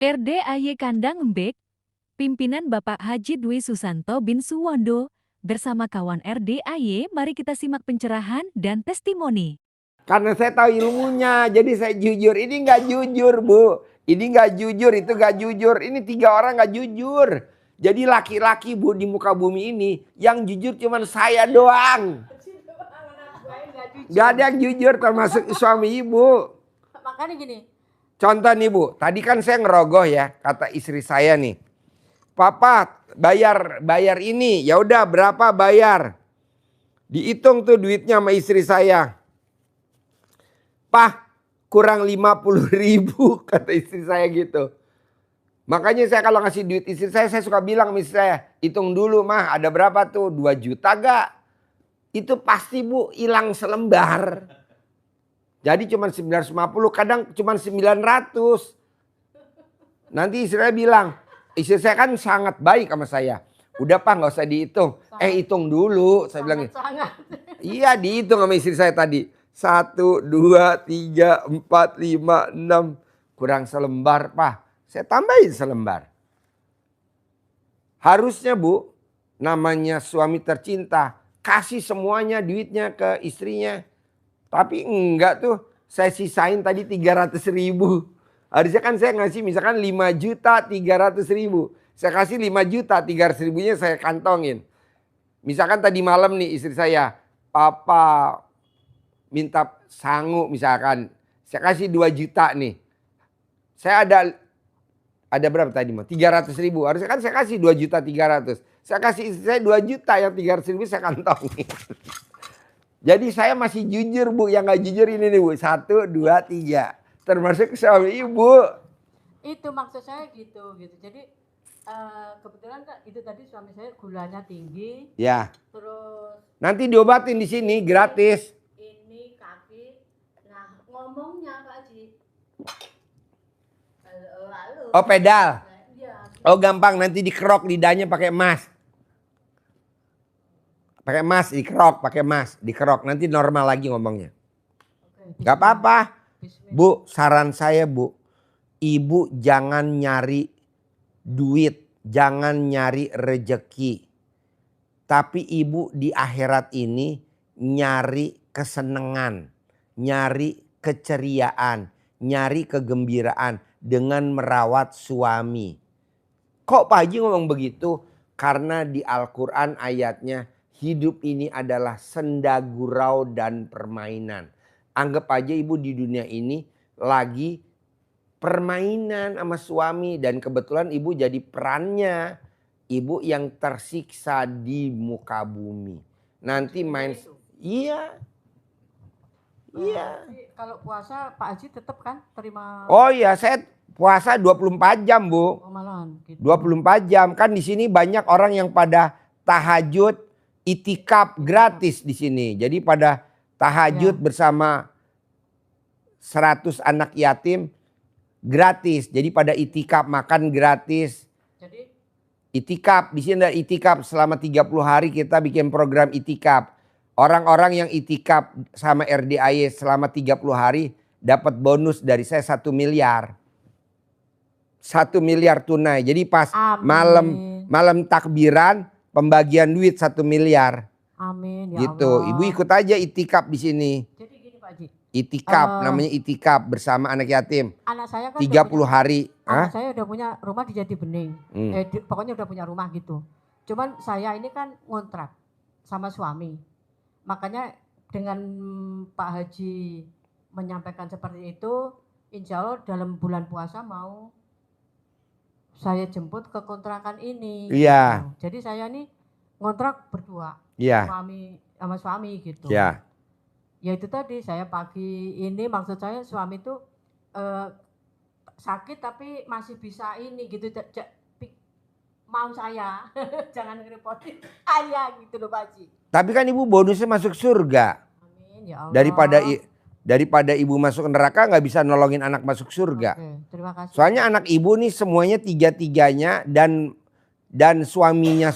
RDAY Kandang Embek, pimpinan Bapak Haji Dwi Susanto bin Suwondo, bersama kawan RDAY, mari kita simak pencerahan dan testimoni. Karena saya tahu ilmunya, jadi saya jujur. Ini nggak jujur, Bu. Ini nggak jujur, itu nggak jujur. Ini 3 orang nggak jujur. Jadi laki-laki, Bu, di muka bumi ini yang jujur cuma saya doang. Gak ada yang jujur termasuk suami ibu. Makanya gini. Contoh nih, Bu. Tadi kan saya ngerogoh ya, kata istri saya nih. Papa bayar ini. Ya udah berapa bayar? Dihitung tuh duitnya sama istri saya. Pah, kurang 50.000 kata istri saya gitu. Makanya saya kalau ngasih duit istri saya suka bilang sama istri saya, hitung dulu mah ada berapa tuh, 2 juta gak? Itu pasti, Bu, hilang selembar. Jadi cuma 950, kadang cuma 900. Nanti istri saya bilang, istri saya kan sangat baik sama saya. Udah Pak, gak usah dihitung. Hitung dulu. Saya bilang, iya dihitung sama istri saya tadi. 1, 2, 3, 4, 5, 6. Kurang selembar, Pak. Saya tambahin selembar. Harusnya, Bu, namanya suami tercinta, kasih semuanya duitnya ke istrinya. Tapi enggak tuh, saya sisain tadi 300.000. Harusnya kan saya ngasih misalkan 5.300.000. Saya kasih 5 juta, 300.000-nya saya kantongin. Misalkan tadi malam nih istri saya, Papa minta sangu misalkan, saya kasih 2 juta nih. Saya ada berapa tadi mau? 300.000. Harusnya kan saya kasih 2.300.000. Saya kasih istri saya 2 juta, yang 300.000 saya kantongin. Jadi saya masih jujur, Bu. Yang gak jujur ini nih, Bu. 1, 2, 3. Termasuk suami ibu. Itu maksud saya gitu. Jadi kebetulan itu tadi suami saya gulanya tinggi. Ya. Terus nanti diobatin di sini gratis. Ini kaki. Nah, ngomongnya Pak Haji. Halo. Oh, pedal. Ya. Oh, gampang, nanti dikerok lidahnya pakai emas. Pakai emas, dikerok, nanti normal lagi ngomongnya. Gak apa-apa. Bu, saran saya, Bu. Ibu jangan nyari duit, jangan nyari rejeki. Tapi ibu di akhirat ini nyari kesenangan, nyari keceriaan, nyari kegembiraan dengan merawat suami. Kok Pak Haji ngomong begitu? Karena di Al-Quran ayatnya, hidup ini adalah senda gurau dan permainan. Anggap aja ibu di dunia ini lagi permainan sama suami. Dan kebetulan ibu jadi perannya. Ibu yang tersiksa di muka bumi. Nanti main... Iya. Iya. Kalau puasa Pak Haji tetap kan terima... Oh iya, saya puasa 24 jam, Bu. Oh, malahan, gitu. 24 jam. Kan di sini banyak orang yang pada tahajud, itikaf gratis di sini. Jadi pada tahajud bersama 100 anak yatim gratis. Jadi pada itikaf makan gratis. Jadi itikaf di sini ada itikaf selama 30 hari kita bikin program itikaf. Orang-orang yang itikaf sama RDAY selama 30 hari dapat bonus dari saya 1 miliar. 1 miliar tunai. Jadi pas malam takbiran pembagian duit 1 miliar. Amin ya gitu. Allah. Ibu ikut aja itikaf di sini. Jadi gini Pak Haji. Itikaf namanya itikaf bersama anak yatim. Anak saya kan 30 hari. Anak saya udah punya rumah di Jati Bening. Pokoknya udah punya rumah gitu. Cuman saya ini kan ngontrak sama suami. Makanya dengan Pak Haji menyampaikan seperti itu, insya Allah dalam bulan puasa mau saya jemput ke kontrakan ini. Iya. Gitu. Jadi saya ini ngontrak berdua. Iya. Sama suami gitu. Iya. Ya itu tadi saya pagi ini maksud saya suami itu sakit tapi masih bisa ini gitu. Mau saya jangan ngerepotin ayah gitu loh Pak Haji. Tapi kan ibu bonusnya masuk surga. Amin ya Allah. Daripada ibu masuk neraka nggak bisa nolongin anak masuk surga. Oke, terima kasih. Soalnya anak ibu nih semuanya tiga-tiganya dan suaminya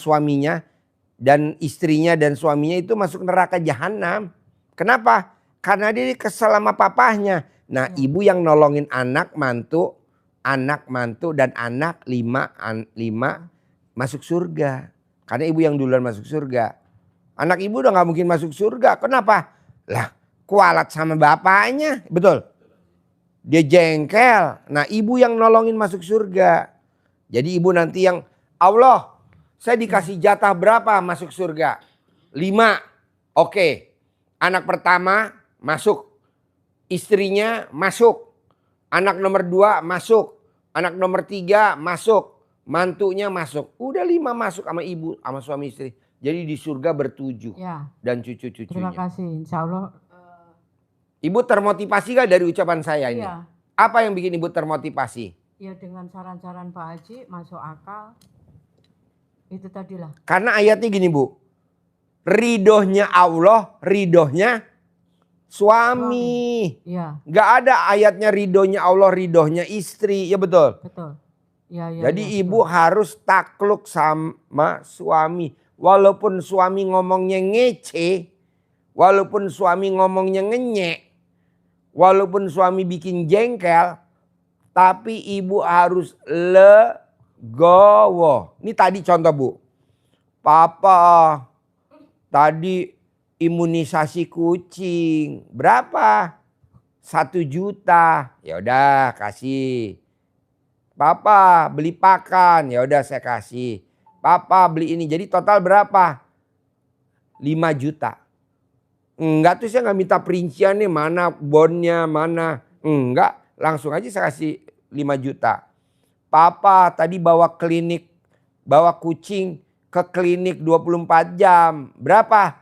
dan istrinya dan suaminya itu masuk neraka jahanam. Kenapa? Karena dia kesel sama papahnya. Nah, ibu yang nolongin anak mantu anak mantu dan anak 5 masuk surga. Karena ibu yang duluan masuk surga. Anak ibu udah gak mungkin masuk surga. Kenapa? Lah kualat sama bapaknya. Betul. Dia jengkel. Nah ibu yang nolongin masuk surga. Jadi ibu nanti yang Allah saya dikasih jatah berapa masuk surga? 5. Oke. Anak pertama masuk. Istrinya masuk. Anak nomor 2 masuk. Anak nomor 3 masuk. Mantunya masuk. Udah 5 masuk sama ibu sama suami istri. Jadi di surga ber-7. Ya. Dan cucu-cucunya. Terima kasih. Insya Allah. Ibu termotivasi gak dari ucapan saya ini? Iya. Apa yang bikin ibu termotivasi? Ya dengan saran-saran Pak Haji masuk akal. Itu tadilah. Karena ayatnya gini Bu. Ridhonya Allah, ridhonya suami. Iya. Gak ada ayatnya ridhonya Allah, ridhonya istri. Ya betul. Betul. Ya, ya, Jadi ya, ibu betul. harus takluk sama suami. Walaupun suami ngomongnya ngece. Walaupun suami ngomongnya ngenyek. Walaupun suami bikin jengkel. Tapi ibu harus legowo. Ini tadi contoh Bu. Papa tadi imunisasi kucing. Berapa? 1 juta. Ya udah kasih. Papa beli pakan. Ya udah saya kasih. Papa beli ini. Jadi total berapa? 5 juta. Enggak tuh saya nggak minta perinciannya mana bonnya mana. Enggak. Langsung aja saya kasih 5 juta. Papa tadi bawa kucing ke klinik 24 jam. Berapa?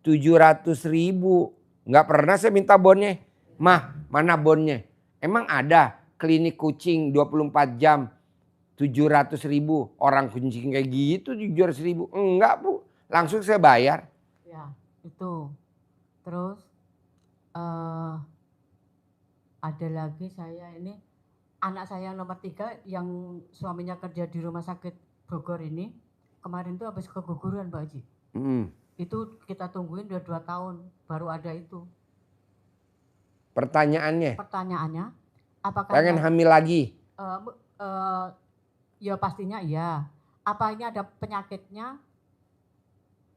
700.000. Nggak pernah saya minta bonnya. Mah, mana bonnya? Emang ada klinik kucing 24 jam 700.000. Orang kucing kayak gitu 700.000. Enggak Bu. Langsung saya bayar. Ya, itu. Terus ada lagi saya ini. Anak saya yang nomor 3 yang suaminya kerja di rumah sakit Bogor ini. Kemarin tuh habis keguguran Pak Haji. Itu kita tungguin udah 2 tahun baru ada itu. Pertanyaannya. Apakah Pengen hamil lagi? Ya pastinya iya. Apa ini ada penyakitnya?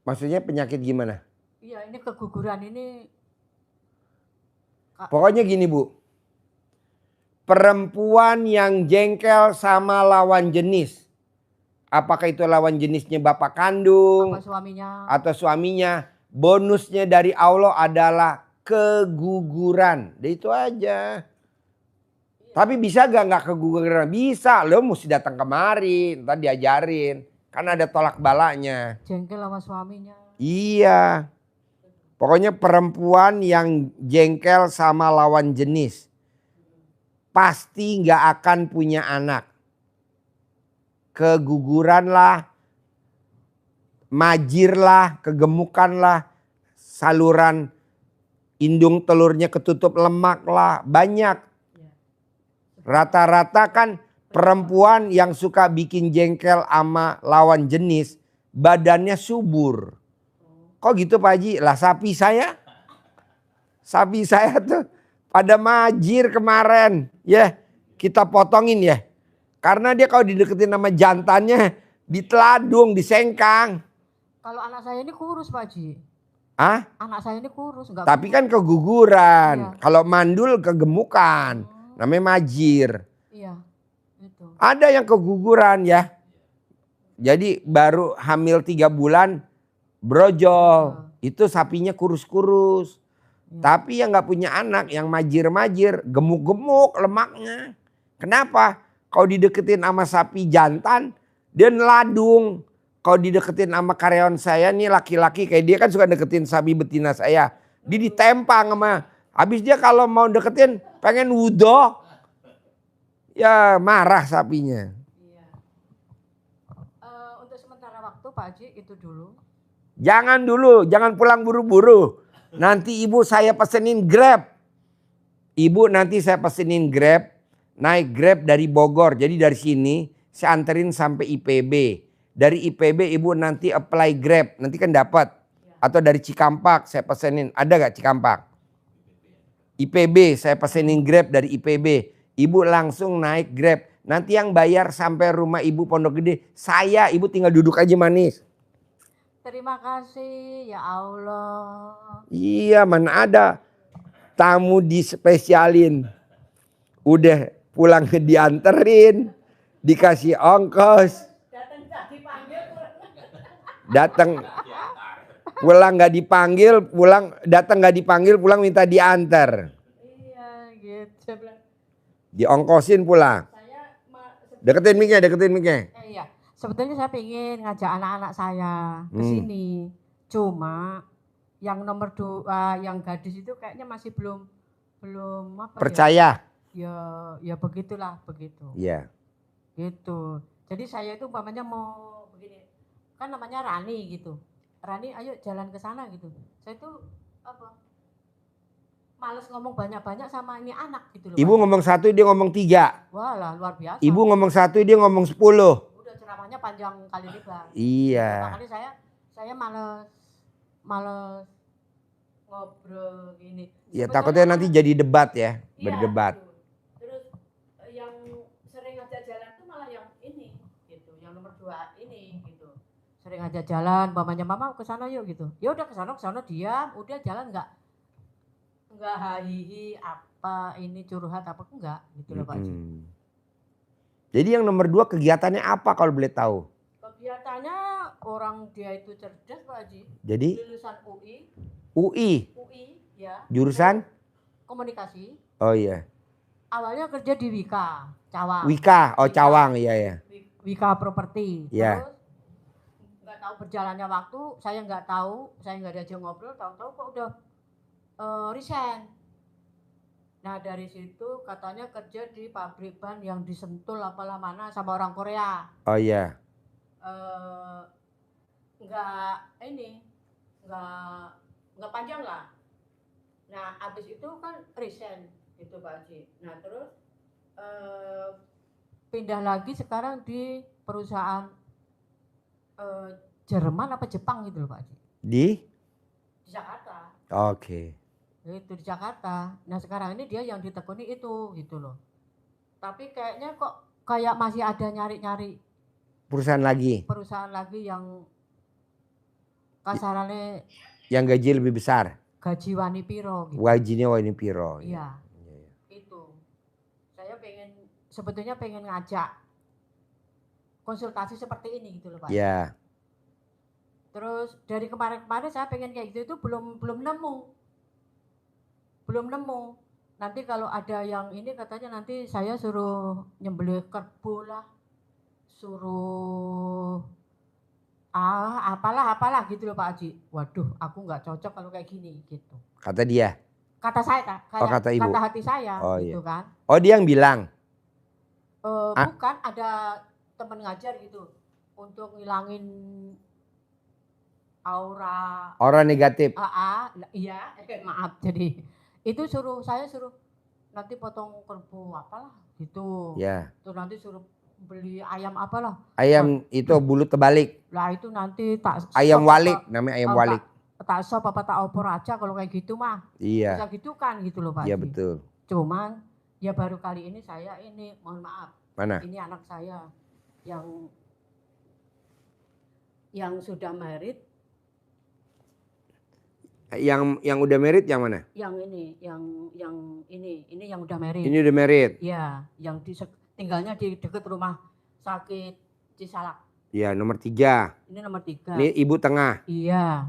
Maksudnya penyakit gimana? Iya ini keguguran ini. Pokoknya gini Bu. Perempuan yang jengkel sama lawan jenis. Apakah itu lawan jenisnya bapak kandung atau suaminya. Bonusnya dari Allah adalah keguguran. Dan itu aja. Tapi bisa nggak keguguran? Bisa. Lo mesti datang kemari. Ntar diajarin. Karena ada tolak balanya. Jengkel sama suaminya. Iya. Pokoknya perempuan yang jengkel sama lawan jenis. Pasti nggak akan punya anak. Keguguran lah, majir lah, kegemukan lah, saluran indung telurnya ketutup lemak lah, banyak. Rata-rata kan perempuan yang suka bikin jengkel sama lawan jenis, badannya subur. Kok gitu Pak Haji? Lah sapi saya tuh pada majir kemarin. Ya kita potongin ya. Karena dia kalau dideketin sama jantannya diteladung, disengkang. Kalau anak saya ini kurus Pak Haji. Hah? Anak saya ini kurus. Enggak Tapi kurus. kan keguguran. Iya. Kalau mandul kegemukan. Namanya majir. Iya. Itu. Ada yang keguguran ya. Jadi baru hamil 3 bulan brojol. Itu sapinya kurus-kurus. Tapi yang gak punya anak, yang majir-majir, gemuk-gemuk lemaknya. Kenapa? Kalau dideketin sama sapi jantan, dia neladung. Kalau dideketin sama karyawan saya nih laki-laki, kayak dia kan suka deketin sapi betina saya. Dia ditempang sama, habis dia kalau mau deketin pengen wudhu. Ya marah sapinya. Iya. Untuk sementara waktu Pak Haji itu dulu. Jangan dulu, jangan pulang buru-buru. Nanti ibu saya pesenin Grab. Ibu nanti saya pesenin Grab. Naik Grab dari Bogor. Jadi dari sini saya anterin sampai IPB. Dari IPB ibu nanti apply Grab. Nanti kan dapat. Atau dari Cikampak saya pesenin. Ada gak Cikampak? IPB saya pesenin Grab dari IPB. Ibu langsung naik Grab. Nanti yang bayar sampai rumah ibu Pondok Gede saya, ibu tinggal duduk aja manis. Terima kasih ya Allah. Iya, mana ada tamu dispesialin. Udah pulang dianterin, dikasih ongkos. Datang pulang nggak dipanggil, datang nggak dipanggil, pulang minta diantar. Iya gitu. Diongkosin pulang. Deketin mic-nya. Iya, sebetulnya saya pengen ngajak anak-anak saya ke sini. Cuma yang nomor 2, yang gadis itu kayaknya masih belum apa Percaya? ya begitulah begitu. Iya. Gitu. Jadi saya itu umpamanya mau begini. Kan namanya Rani gitu. Rani ayo jalan ke sana gitu. Saya itu apa? Males ngomong banyak-banyak sama ini anak gitu loh. Ibu Pak. ngomong 1, dia ngomong 3. Walah, luar biasa. Ibu ngomong 1, dia ngomong 10. Udah ceramahnya panjang kali lebar. Iya. Makanya saya males ngobrol gini. Ya Sebetulnya takutnya nanti jadi debat ya, iya, berdebat. gitu. Terus yang sering ngajak jalan tuh malah yang ini gitu, yang nomor 2 ini gitu. Sering ngajak jalan, mamanya mama ke sana yuk gitu. Ya udah ke sana diam, udah jalan enggak hahihi apa ini curhat apa enggak gitu loh Pak Haji. Jadi yang nomor 2 kegiatannya apa kalau boleh tahu? Kegiatannya orang dia itu cerdas Pak Haji. Jadi Lulusan UI ya. jurusan? Komunikasi. Oh iya. Awalnya kerja di Wika, Cawang. Wika, oh Cawang, iya ya. Wika Properti. Iya. Terus nggak tahu berjalannya waktu, saya nggak diajak ngobrol, tahu-tahu kok udah resign. Nah dari situ katanya kerja di pabrik ban yang di Sentul apalah mana sama orang Korea. Oh iya. Nggak panjang lah. Nah habis itu kan resign itu Pak Haji. Nah terus pindah lagi sekarang di perusahaan Jerman apa Jepang gitu loh Pak Haji. Di Jakarta. Oke. Itu di Jakarta. Nah sekarang ini dia yang ditekuni itu gitu loh. Tapi kayaknya kok kayak masih ada nyari-nyari Perusahaan lagi yang kasarannya yang gaji lebih besar. gaji wani piro gitu. Gajinya wani piro. Iya. Itu. Saya sebetulnya pengen ngajak konsultasi seperti ini gitu loh Pak. Iya. Terus dari kemarin-kemarin saya pengen kayak gitu itu belum nemu. Nanti kalau ada yang ini katanya nanti saya suruh nyembelih kerbau lah, suruh apalah gitu loh Pak Haji. Waduh, aku nggak cocok kalau kayak gini gitu. Kata dia. Kata saya, kata ibu. kata hati saya gitu iya. kan. Oh dia yang bilang. Bukan, ada teman ngajar gitu untuk ngilangin aura negatif. Iya, maaf. Jadi itu saya suruh nanti potong kerbau apalah gitu. Ya. Terus nanti suruh beli ayam apalah. Ayam itu bulu terbalik. Lah itu nanti tak ayam walik, namanya ayam walik. Tak sop apa tak opor aja kalau kayak gitu mah. Iya. Bisa gitu kan gitu loh Pak. Iya betul. Cuman ya baru kali ini saya mohon maaf. Mana? Ini anak saya yang sudah married. Yang udah married yang mana? Yang ini yang udah married. Ini udah married. Iya, yang tinggalnya di dekat rumah sakit Cisalak. Iya, nomor 3. Ini nomor 3. Ini ibu tengah. Iya.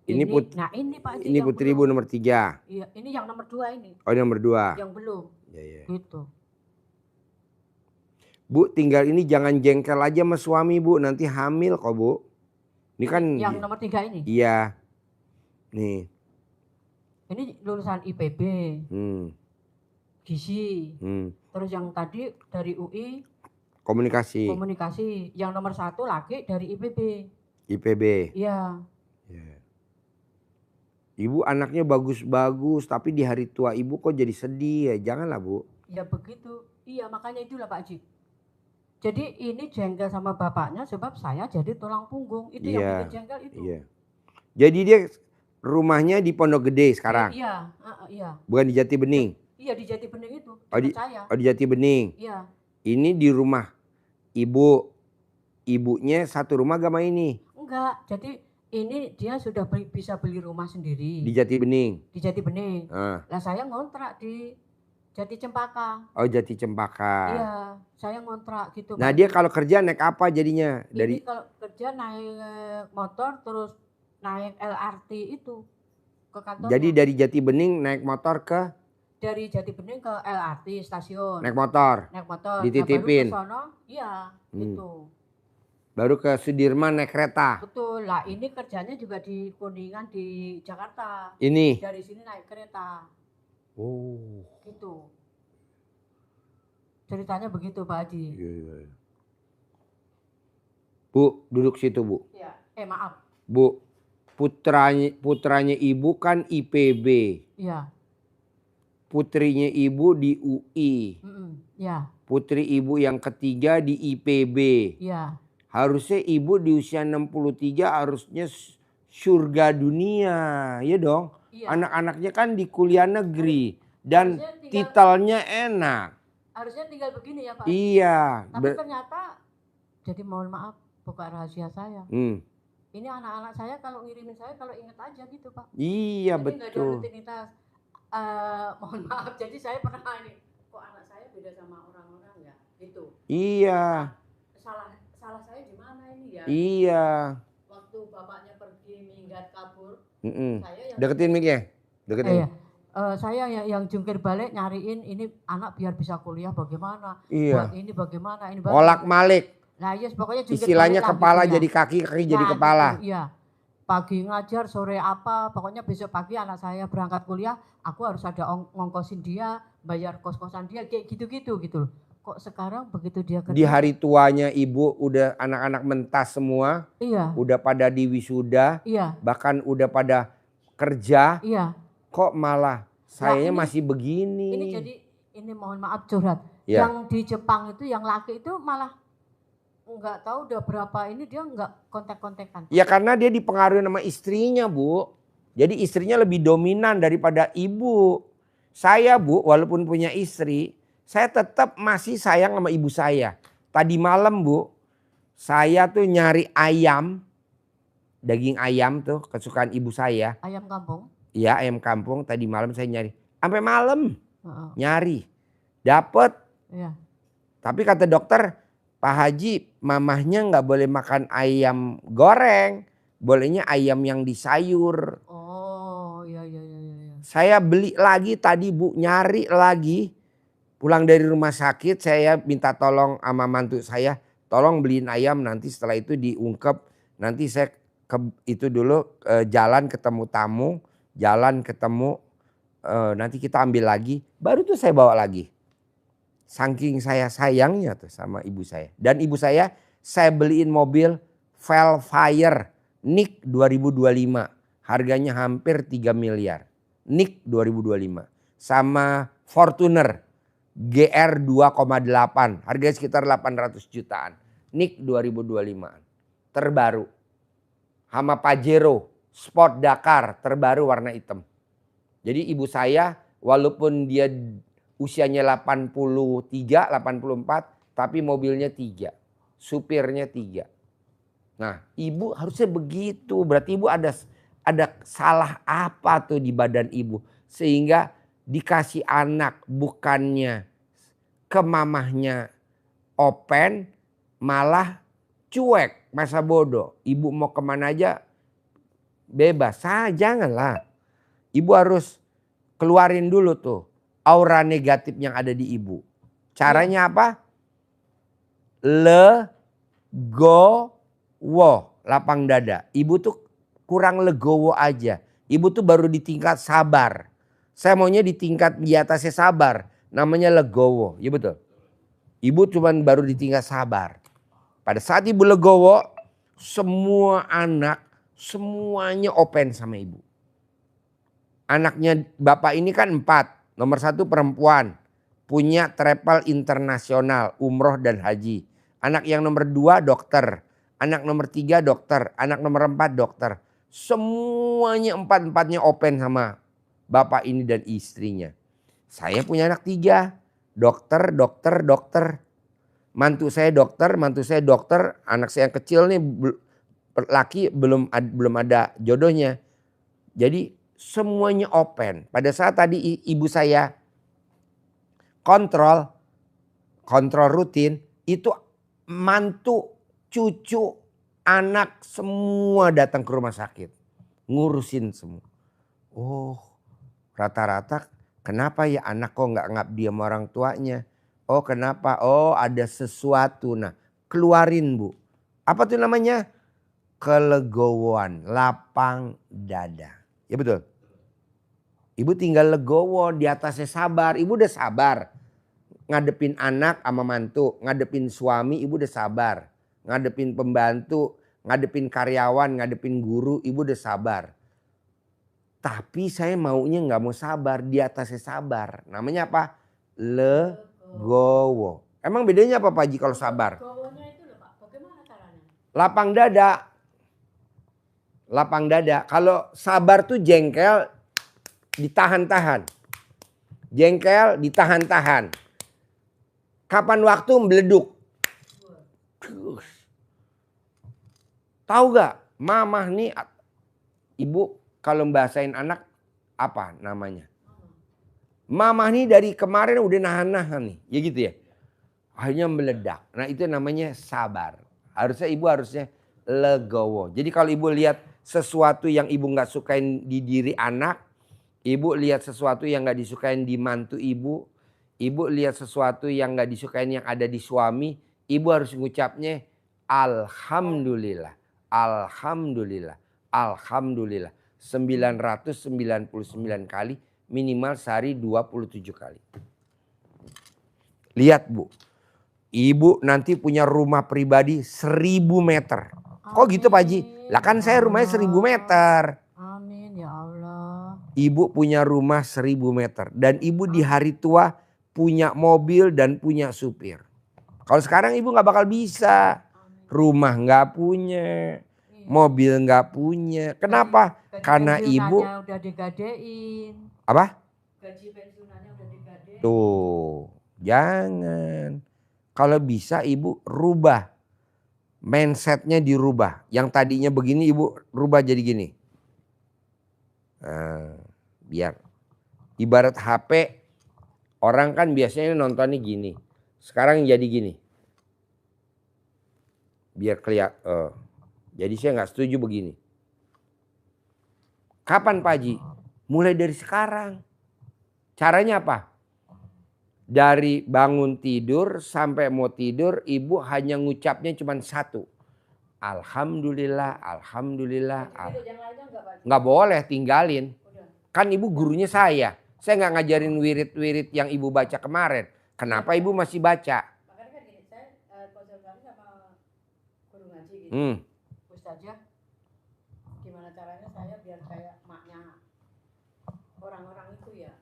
Ini ini Pak Haji. Ini putri ibu nomor 3. Iya, ini yang nomor 2 ini. Oh, nomor 2. Yang belum. Iya. Gitu. Bu, tinggal ini jangan jengkel aja sama suami Bu, nanti hamil kok Bu. Ini kan yang nomor 3 ini. Iya. Nih. Ini lulusan IPB. Gizi. Terus yang tadi dari UI komunikasi. Yang nomor 1 lagi dari IPB. Iya. Ibu anaknya bagus-bagus tapi di hari tua ibu kok jadi sedih ya, janganlah Bu. Ya begitu. Iya makanya itulah Pak Haji. Jadi ini jengkel sama bapaknya sebab saya jadi tulang punggung. Itu yang bikin jengkel itu. Iya. Jadi dia rumahnya di Pondok Gede sekarang? Iya. Bukan di Jati Bening? Iya di Jati Bening itu, Oh di, dekat saya. oh di Jati Bening. Iya. Ini di rumah ibu. Ibunya satu rumah gak sama ini? Enggak, jadi ini dia sudah bisa beli rumah sendiri. Di Jati Bening? Di Jati Bening. Ah. Lah saya ngontrak di Jati Cempaka. Oh Jati Cempaka. Iya, saya ngontrak gitu. Nah Pak. dia kalau kerja naik apa jadinya? Ini kalau kerja naik motor terus naik LRT itu ke kantornya. Jadi dari Jati Bening naik motor ke? Dari Jati Bening ke LRT stasiun. Naik motor? Naik motor. Dititipin? Nah, baru ke sono, iya gitu. Baru ke Sudirman naik kereta? Betul lah, ini kerjanya juga di Kuningan di Jakarta. Ini? Dari sini naik kereta. Oh. Gitu. Ceritanya begitu Pak Haji. Iya. Bu, duduk situ Bu. Iya. Maaf. Bu, putranya ibu kan IPB. Iya. Putrinya ibu di UI. Iya. Putri ibu yang ketiga di IPB. Iya. Harusnya ibu di usia 63 harusnya surga dunia, ya dong. Iya. Anak-anaknya kan di kuliah negeri dan titelnya enak. Harusnya tinggal begini ya Pak. Iya. Tapi ternyata, jadi mohon maaf buka rahasia saya. Ini anak-anak saya kalau ngirimin saya kalau inget aja gitu Pak. Iya jadi betul. Nggak ada rutinitas. Mohon maaf, jadi saya pernah ini, kok anak saya beda sama orang-orang ya, gitu. Iya. Salah saya di mana ini ya? Iya. Waktu bapaknya pergi minggat kabur, saya yang deketin mic-nya. Deketin. Saya yang jungkir balik nyariin ini anak biar bisa kuliah bagaimana? Iya. Buat ini bagaimana? Ini Olak-malik. Nah, yes, pokoknya jungkir istilahnya balik kepala gitu, jadi kaki, kaki jadi kepala. Gitu, iya. Pagi ngajar, sore apa, pokoknya besok pagi anak saya berangkat kuliah, aku harus ada ngongkosin dia, bayar kos-kosan dia, kayak gitu-gitu gitu loh. Kok sekarang begitu dia kerja. Di hari tuanya ibu udah anak-anak mentas semua. Iya. Udah pada di wisuda. Iya. Bahkan udah pada kerja. Iya. Kok malah sayanya masih begini. Ini jadi, ini mohon maaf curhat. Ya. Yang di Jepang itu, yang laki itu malah nggak tahu udah berapa ini dia nggak kontak-kontakan. Ya karena dia dipengaruhi sama istrinya Bu. Jadi istrinya lebih dominan daripada ibu. Saya Bu walaupun punya istri, saya tetap masih sayang sama ibu saya. Tadi malam Bu, saya tuh nyari ayam, daging ayam tuh kesukaan ibu saya. Ayam kampung? Iya ayam kampung, tadi malam saya nyari. Sampai malam nyari, dapet. Iya. Tapi kata dokter, Pak Haji, mamahnya nggak boleh makan ayam goreng, bolehnya ayam yang disayur. Oh, iya. Saya beli lagi tadi Bu, nyari lagi. Pulang dari rumah sakit, saya minta tolong sama mantu saya, tolong beliin ayam, nanti setelah itu diungkep. Nanti saya itu dulu jalan ketemu tamu, jalan ketemu, nanti kita ambil lagi, baru tuh saya bawa lagi. Saking saya sayangnya tuh sama ibu saya. Dan ibu saya beliin mobil Velfire NIK 2025. Harganya hampir 3 miliar. NIK 2025. Sama Fortuner GR 2,8. Harganya sekitar 800 jutaan. NIK 2025. Terbaru. Sama Pajero Sport Dakar terbaru warna hitam. Jadi ibu saya walaupun dia usianya 83, 84, tapi mobilnya 3. Supirnya 3. Nah, ibu harusnya begitu. Berarti ibu ada salah apa tuh di badan ibu. Sehingga dikasih anak bukannya ke mamahnya open, malah cuek, masa bodoh. Ibu mau kemana aja bebas. Janganlah. Ibu harus keluarin dulu tuh aura negatif yang ada di ibu. Caranya apa? Legowo, lapang dada. Ibu tuh kurang legowo aja. Ibu tuh baru di tingkat sabar. Saya maunya di tingkat di atasnya sabar. Namanya legowo. Ya betul. Ibu cuman baru di tingkat sabar. Pada saat ibu legowo, semua anak semuanya open sama ibu. Anaknya bapak ini kan 4. Nomor 1 perempuan, punya travel internasional, umroh dan haji. Anak yang nomor 2 dokter, anak nomor 3 dokter, anak nomor 4 dokter. Semuanya 4-4-nya open sama bapak ini dan istrinya. Saya punya anak 3. Dokter, dokter, dokter. Mantu saya dokter. Anak saya yang kecil nih laki belum ada jodohnya. Jadi semuanya open. Pada saat tadi ibu saya kontrol rutin, itu mantu, cucu, anak semua datang ke rumah sakit. Ngurusin semua. Oh, rata-rata kenapa ya anak kok nggak ngabdi sama orang tuanya? Oh kenapa? Oh ada sesuatu. Nah keluarin Bu. Apa tuh namanya? Kelegowoan, lapang dada. Ya betul. Ibu tinggal legowo, di atasnya sabar. Ibu udah sabar. Ngadepin anak sama mantu, ngadepin suami ibu udah sabar. Ngadepin pembantu, ngadepin karyawan, ngadepin guru ibu udah sabar. Tapi saya maunya nggak mau sabar, di atasnya sabar. Namanya apa? Legowo. Emang bedanya apa Pak Haji kalau sabar? Legowonya itu loh Pak, bagaimana caranya? Lapang dada. Lapang dada. Kalau sabar tuh jengkel ditahan-tahan. Jengkel ditahan-tahan. Kapan waktu meleduk. Tahu gak? Mamah nih, ibu kalau bahasain anak apa namanya? Mamah nih dari kemarin udah nahan-nahan nih. Ya gitu ya. Akhirnya meledak. Nah itu namanya sabar. Harusnya ibu legowo. Jadi kalau ibu lihat sesuatu yang ibu gak sukain di diri anak. Ibu lihat sesuatu yang gak disukain di mantu ibu. Ibu lihat sesuatu yang gak disukain yang ada di suami. Ibu harus ngucapnya alhamdulillah. Alhamdulillah. Alhamdulillah. 999 kali. Minimal sehari 27 kali. Lihat Bu. Ibu nanti punya rumah pribadi 1000 meter. Kok gitu Pak Haji? Lah kan saya rumahnya 1000 meter. Amin ya Allah. Ibu punya rumah 1000 meter. Dan ibu di hari tua punya mobil dan punya supir. Kalau sekarang ibu gak bakal bisa. Rumah gak punya. Mobil gak punya. Kenapa? Karena ibu. Udah digadein. Apa? Gaji pensiunannya udah digadein. Tuh. Jangan. Kalau bisa ibu rubah. Mindsetnya dirubah. Yang tadinya begini ibu rubah jadi gini. Nah, biar. Ibarat HP. Orang kan biasanya nontonnya gini. Sekarang jadi gini. Biar kelihatan. Jadi saya nggak setuju begini. Kapan Pak Haji? Mulai dari sekarang. Caranya apa? Dari bangun tidur sampai mau tidur, ibu hanya ngucapnya cuma satu. Alhamdulillah, alhamdulillah. Nggak boleh, tinggalin. Kan ibu gurunya saya. Saya nggak ngajarin wirid-wirid yang ibu baca kemarin. Kenapa ibu masih baca? Makanya kan gini, saya konsultasi sama guru ngaji gitu. Ustazah, gimana caranya saya biar kayak maknya orang-orang itu ya.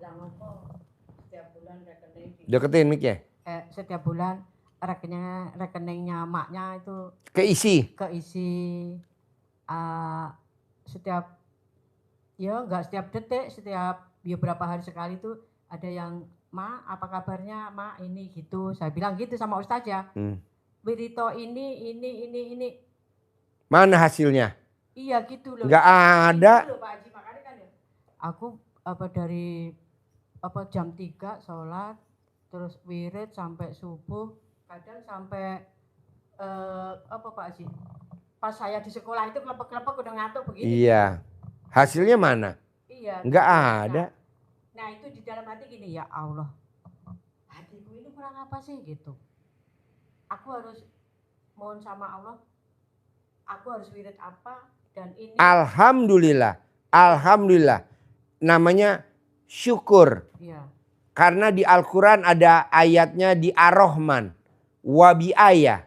Lah ngopo setiap bulan rekening. Deketin mic-nya. Setiap bulan rekeningnya maknya itu Keisi. Setiap ya enggak setiap detik, setiap ya berapa hari sekali tuh ada yang Ma apa kabarnya Ma ini gitu. Saya bilang gitu sama Ustazah. Wirito ini. Mana hasilnya? Iya gitu loh. Enggak ada. Gitu loh, Pak Haji. Makanya kan ya. Aku dari jam 3 sholat terus wirid sampai subuh, kadang sampai Pak Haji. Pas saya di sekolah itu kelepek-kelepek udah ngantuk begini. Iya. Hasilnya mana? Iya. Enggak ada. Nah itu di dalam hati gini, ya Allah. Hatiku ini kurang apa sih gitu. Aku harus mohon sama Allah. Aku harus wirid apa dan ini. Alhamdulillah. Alhamdulillah. Namanya syukur. Iya. Karena di Al-Quran ada ayatnya di Ar-Rahman. Wabi'ayah.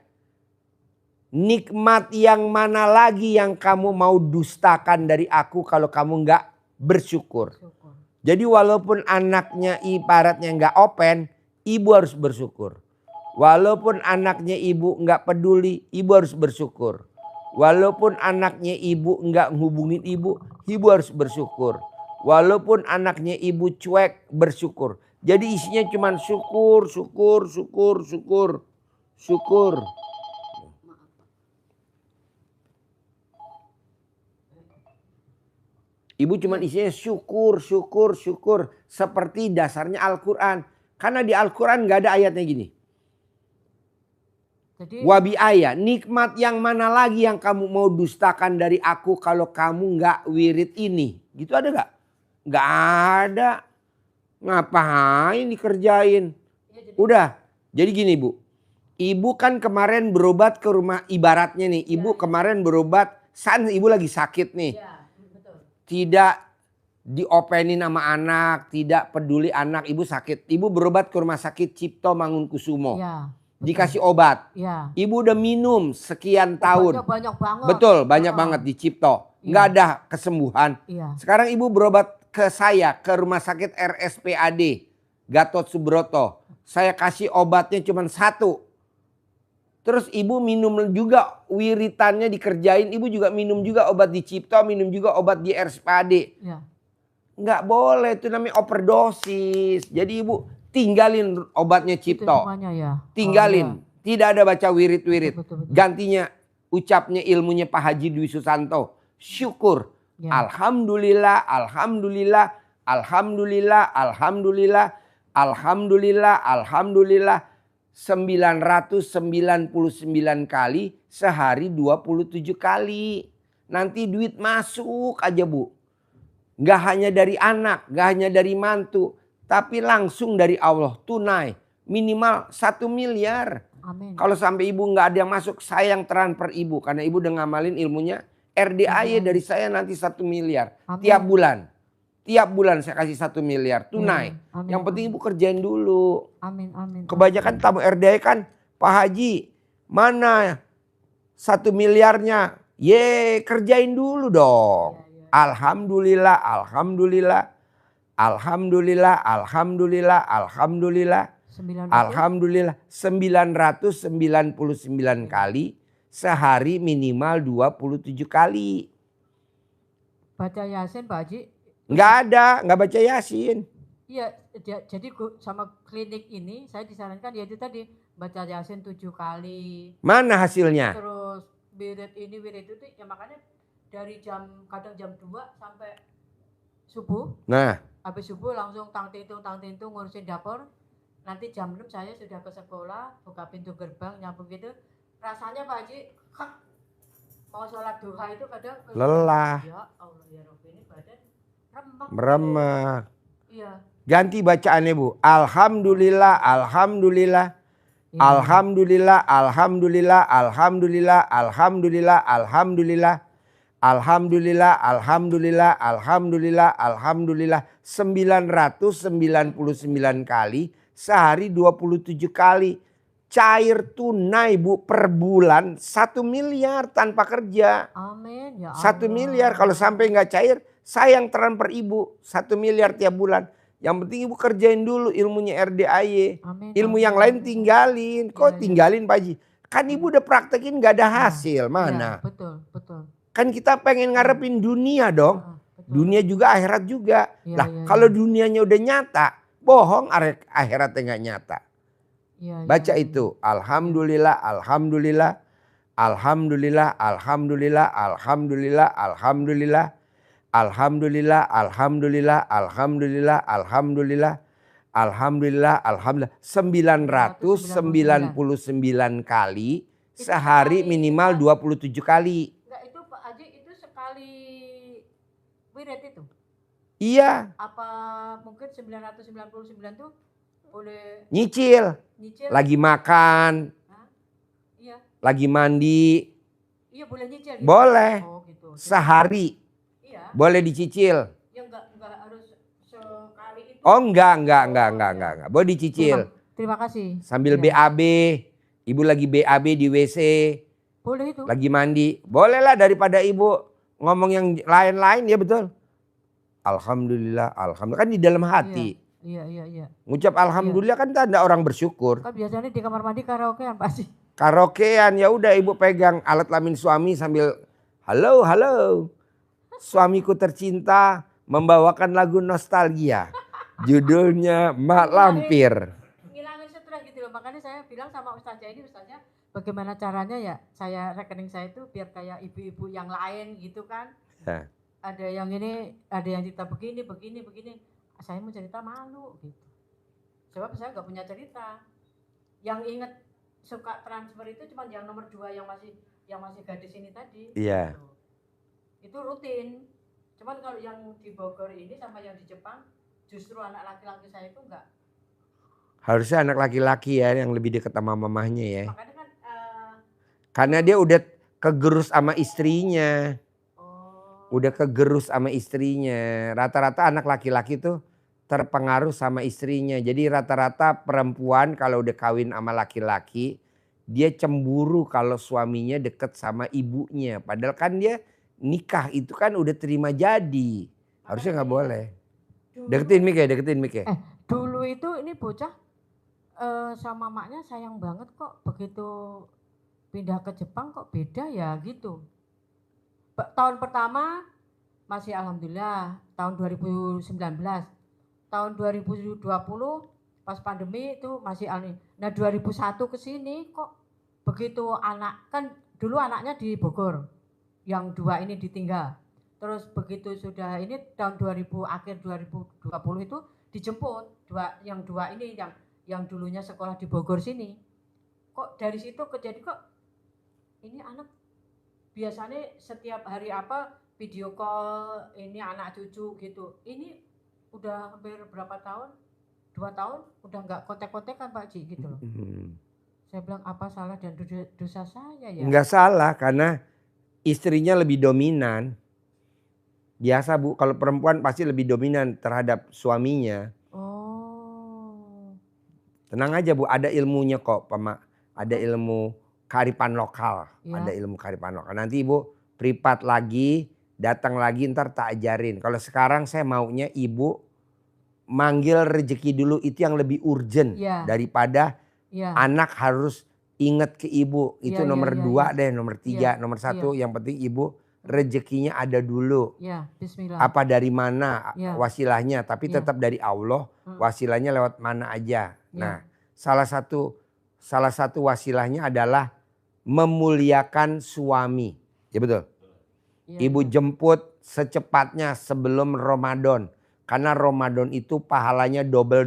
Nikmat yang mana lagi yang kamu mau dustakan dari aku kalau kamu enggak bersyukur. Jadi walaupun anaknya ibaratnya enggak open, ibu harus bersyukur. Walaupun anaknya ibu enggak peduli, ibu harus bersyukur. Walaupun anaknya ibu enggak hubungin ibu harus bersyukur. Walaupun anaknya ibu cuek, bersyukur. Jadi isinya cuma syukur, syukur, syukur, syukur, syukur. Ibu cuma isinya syukur, syukur, syukur. Seperti dasarnya Al-Quran. Karena di Al-Quran gak ada ayatnya gini. Jadi Wabi ayah, nikmat yang mana lagi yang kamu mau dustakan dari aku kalau kamu gak wirid ini? Gitu ada gak? Gak ada. Ngapain dikerjain? Udah. Jadi gini Bu. Ibu kan kemarin berobat ke rumah, ibaratnya nih. Ibu kemarin berobat, saat ibu lagi sakit nih. ya, betul. Tidak diopenin sama anak, tidak peduli anak, ibu sakit. Ibu berobat ke rumah sakit Cipto Mangunkusumo. Ya, Dikasih obat. ya. Ibu udah minum sekian tahun. Banyak banget. Betul, banyak banget di Cipto. Nggak ada kesembuhan. Iya. Sekarang ibu berobat ke saya, ke rumah sakit RSPAD. Gatot Subroto. Saya kasih obatnya cuma 1. Terus ibu minum juga wiritannya dikerjain. Ibu juga minum juga obat di Cipto, minum juga obat di RSPAD. Ya. Nggak boleh, itu namanya overdosis. Jadi ibu tinggalin obatnya Itu Cipto. semuanya ya. Tinggalin. Tidak ada baca wirid-wirid. Betul, betul. Gantinya ucapnya ilmunya Pak Haji Dwi Susanto. Syukur. Ya. Alhamdulillah, alhamdulillah, alhamdulillah, alhamdulillah, alhamdulillah, alhamdulillah. 999 kali sehari 27 kali. Nanti duit masuk aja Bu. Gak hanya dari anak, gak hanya dari mantu. Tapi langsung dari Allah tunai. Minimal 1 miliar. Amin. Kalau sampai ibu gak ada yang masuk, saya yang transfer ibu. Karena ibu udah ngamalin ilmunya. RDAY dari saya nanti 1 miliar. Amin. Tiap bulan. Tiap bulan saya kasih 1 miliar tunai. Amin. Yang penting ibu kerjain dulu. Amin, amin. Kebanyakan tamu RDAY kan, Pak Haji mana 1 miliarnya? Ye, kerjain dulu dong. Alhamdulillah, alhamdulillah. Alhamdulillah, alhamdulillah, alhamdulillah. 900. Alhamdulillah 999 kali. Sehari minimal 27 kali. Baca Yasin Pak Haji. Nggak ada, nggak baca Yasin. Iya, jadi sama klinik ini saya disarankan ya itu tadi baca Yasin 7 kali. Mana hasilnya? Terus wirid ini wirid itu ya makanya dari kadang jam 2 sampai subuh. Nah, Habis subuh langsung tang tintung ngurusin dapur. Nanti jam 6 saya sudah ke sekolah, buka pintu gerbang, nyapu gitu. Rasanya Pak Haji, mau sholat duha itu kadang lelah. Ya Allah ya Rabbi, ini badan remek. Meremek. Iya. Ganti bacaannya Bu. Alhamdulillah, alhamdulillah. Iya. Alhamdulillah, alhamdulillah, alhamdulillah, alhamdulillah, alhamdulillah. Alhamdulillah, alhamdulillah, alhamdulillah, alhamdulillah. 999 kali, sehari 27 kali. Cair tunai Bu per bulan 1 miliar tanpa kerja. Amin ya Allah. 1 miliar kalau sampai nggak cair, saya yang transfer ibu 1 miliar tiap bulan. Yang penting ibu kerjain dulu ilmunya RDAY. Amin, Ilmu amin, yang lain amin. tinggalin. Kok Iya, iya. tinggalin Pak Haji? Kan ibu udah praktekin nggak ada hasil. Mana? Ya, betul, betul. Kan kita pengen ngarepin dunia dong. Betul. Dunia juga akhirat juga. Iya, Lah iya, kalau iya. dunianya udah nyata, bohong akhiratnya nggak nyata. Iya, Baca iya, itu. Alhamdulillah, alhamdulillah. Alhamdulillah, alhamdulillah, alhamdulillah, alhamdulillah. Alhamdulillah, alhamdulillah, alhamdulillah, alhamdulillah. Alhamdulillah, alhamdulillah. 999 kali. Sehari minimal 27 kali. Enggak, itu Pak Haji itu sekali wirid itu. Iya, Apa mungkin 999 tuh boleh nyicil. nyicil? Lagi makan, Hah? Iya. lagi mandi. Iya boleh nyicil. Boleh. Oh gitu. Sehari Iya. boleh dicicil. Ya enggak harus sekali itu. Oh enggak. Boleh dicicil. Terima kasih. Sambil Iya. BAB. Ibu lagi BAB di WC. Boleh itu. Lagi mandi. Boleh lah daripada ibu ngomong yang lain-lain ya betul. Alhamdulillah, alhamdulillah. Kan di dalam hati. Iya. Ngucap alhamdulillah kan tanda orang bersyukur. Kan biasanya di kamar mandi karaokean Pak Haji. Karaokean ya udah ibu pegang alat kelamin suami sambil halo. Suamiku tercinta, membawakan lagu nostalgia. Judulnya Mak Lampir. Ngilangin stres gitu loh. Makanya saya bilang sama Ustazah ini, Ustazah bagaimana caranya ya rekening saya itu biar kayak ibu-ibu yang lain gitu kan. Ya. Ada yang ini, ada yang cerita begini. Saya mau cerita malu gitu. Sebab saya nggak punya cerita. Yang inget suka transfer itu cuma yang nomor 2 yang masih gadis ini tadi. Iya. Gitu. Itu rutin. Cuman kalau yang di Bogor ini sama yang di Jepang justru anak laki-laki saya itu enggak. Harusnya anak laki-laki ya yang lebih dekat sama mamahnya ya. Makanya kan Karena dia udah kegerus sama istrinya. Udah kegerus sama istrinya. Rata-rata anak laki-laki tuh terpengaruh sama istrinya. Jadi rata-rata perempuan kalau udah kawin sama laki-laki, dia cemburu kalau suaminya deket sama ibunya. Padahal kan dia nikah itu kan udah terima jadi. Harusnya nggak boleh. Deketin Mike. dulu itu ini bocah sama maknya sayang banget kok, begitu pindah ke Jepang kok beda ya gitu. Tahun pertama masih alhamdulillah, tahun 2019. Tahun 2020 pas pandemi itu masih aneh. Nah 2001 ke sini kok begitu anak, kan dulu anaknya di Bogor, yang 2 ini ditinggal. Terus begitu sudah ini tahun 2000 akhir 2020 itu dijemput yang dua ini yang dulunya sekolah di Bogor sini. Kok dari situ kejadian kok ini anak biasanya setiap hari apa video call ini anak cucu gitu. Ini udah hampir berapa tahun? 2 tahun udah nggak kontek-kontekan Pak Ji gitu loh. Saya bilang apa salah dan dosa saya ya? Nggak salah karena istrinya lebih dominan. Biasa Bu, kalau perempuan pasti lebih dominan terhadap suaminya. Oh. Tenang aja Bu, ada ilmunya kok Pak. Ada ilmu kearifan lokal. Ya. Ada ilmu kearifan lokal. Nanti Ibu privat lagi, datang lagi ntar tak ajarin. Kalau sekarang saya maunya Ibu manggil rezeki dulu, itu yang lebih urgent daripada anak harus inget ke Ibu. Itu nomor 2 deh, nomor 3, nomor 1 yang penting Ibu rezekinya ada dulu. Ya, bismillah. Apa dari mana wasilahnya, tapi tetap dari Allah. Wasilahnya lewat mana aja. Nah, salah satu wasilahnya adalah memuliakan suami. Ya betul. Ibu jemput secepatnya sebelum Ramadan. Karena Ramadan itu pahalanya double.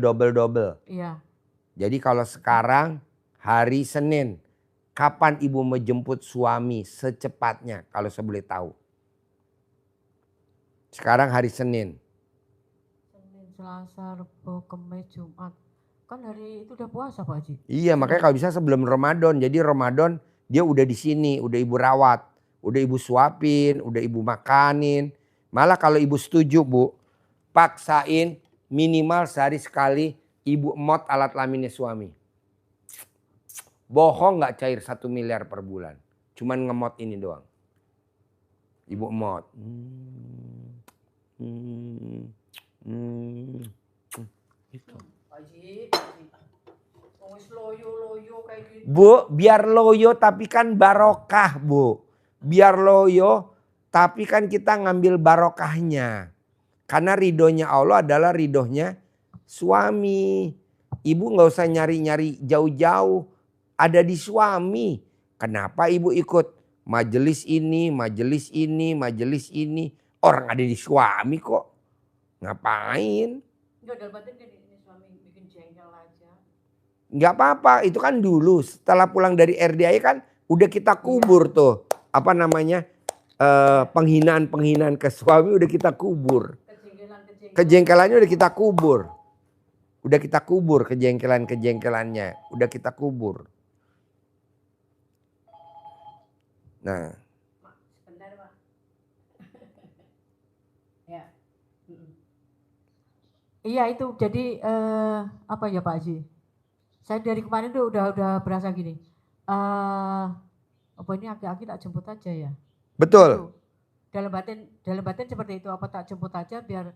Iya. Jadi kalau sekarang hari Senin, kapan Ibu menjemput suami secepatnya kalau saya boleh tahu? Sekarang hari Senin. Senin, Selasa, Rabu, Kamis, Jumat. Kan hari itu udah puasa Pak Haji. Iya, makanya kalau bisa sebelum Ramadan. Jadi Ramadan dia udah di sini, udah Ibu rawat, udah Ibu suapin, udah Ibu makanin. Malah kalau Ibu setuju Bu, paksain minimal sehari sekali Ibu emot alat kelaminnya suami. Bohong nggak cair 1 miliar per bulan. Cuman ngemot ini doang. Ibu emot. Gitu. Bu, biar loyo tapi kan barokah Bu. Biar loyo tapi kan kita ngambil barokahnya. Karena ridhonya Allah adalah ridhonya suami. Ibu nggak usah nyari-nyari jauh-jauh. Ada di suami. Kenapa Ibu ikut majelis ini, majelis ini, majelis ini? Orang ada di suami kok. Ngapain? Enggak, dalam batin kan ini suami bikin jengkel aja. Nggak apa-apa, itu kan dulu. Setelah pulang dari RDI kan udah kita kubur tuh. Apa namanya? Penghinaan-penghinaan ke suami udah kita kubur. Kejengkelannya udah kita kubur. Udah kita kubur kejengkelannya. Udah kita kubur. Nah. Sebentar Pak. Ya. Iya itu jadi apa ya Pak Haji? Saya dari kemarin tuh udah berasa gini. Apa ini aki-aki tak jemput aja ya? Betul. Itu. Dalam batin seperti itu, apa tak jemput aja biar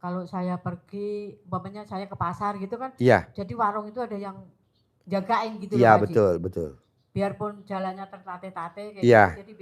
kalau saya pergi, umpamanya saya ke pasar gitu kan. Iya. Jadi warung itu ada yang jagain gitu Iya, loh Pak Haji. betul. Biarpun jalannya tertate-tate kayak gitu, jadi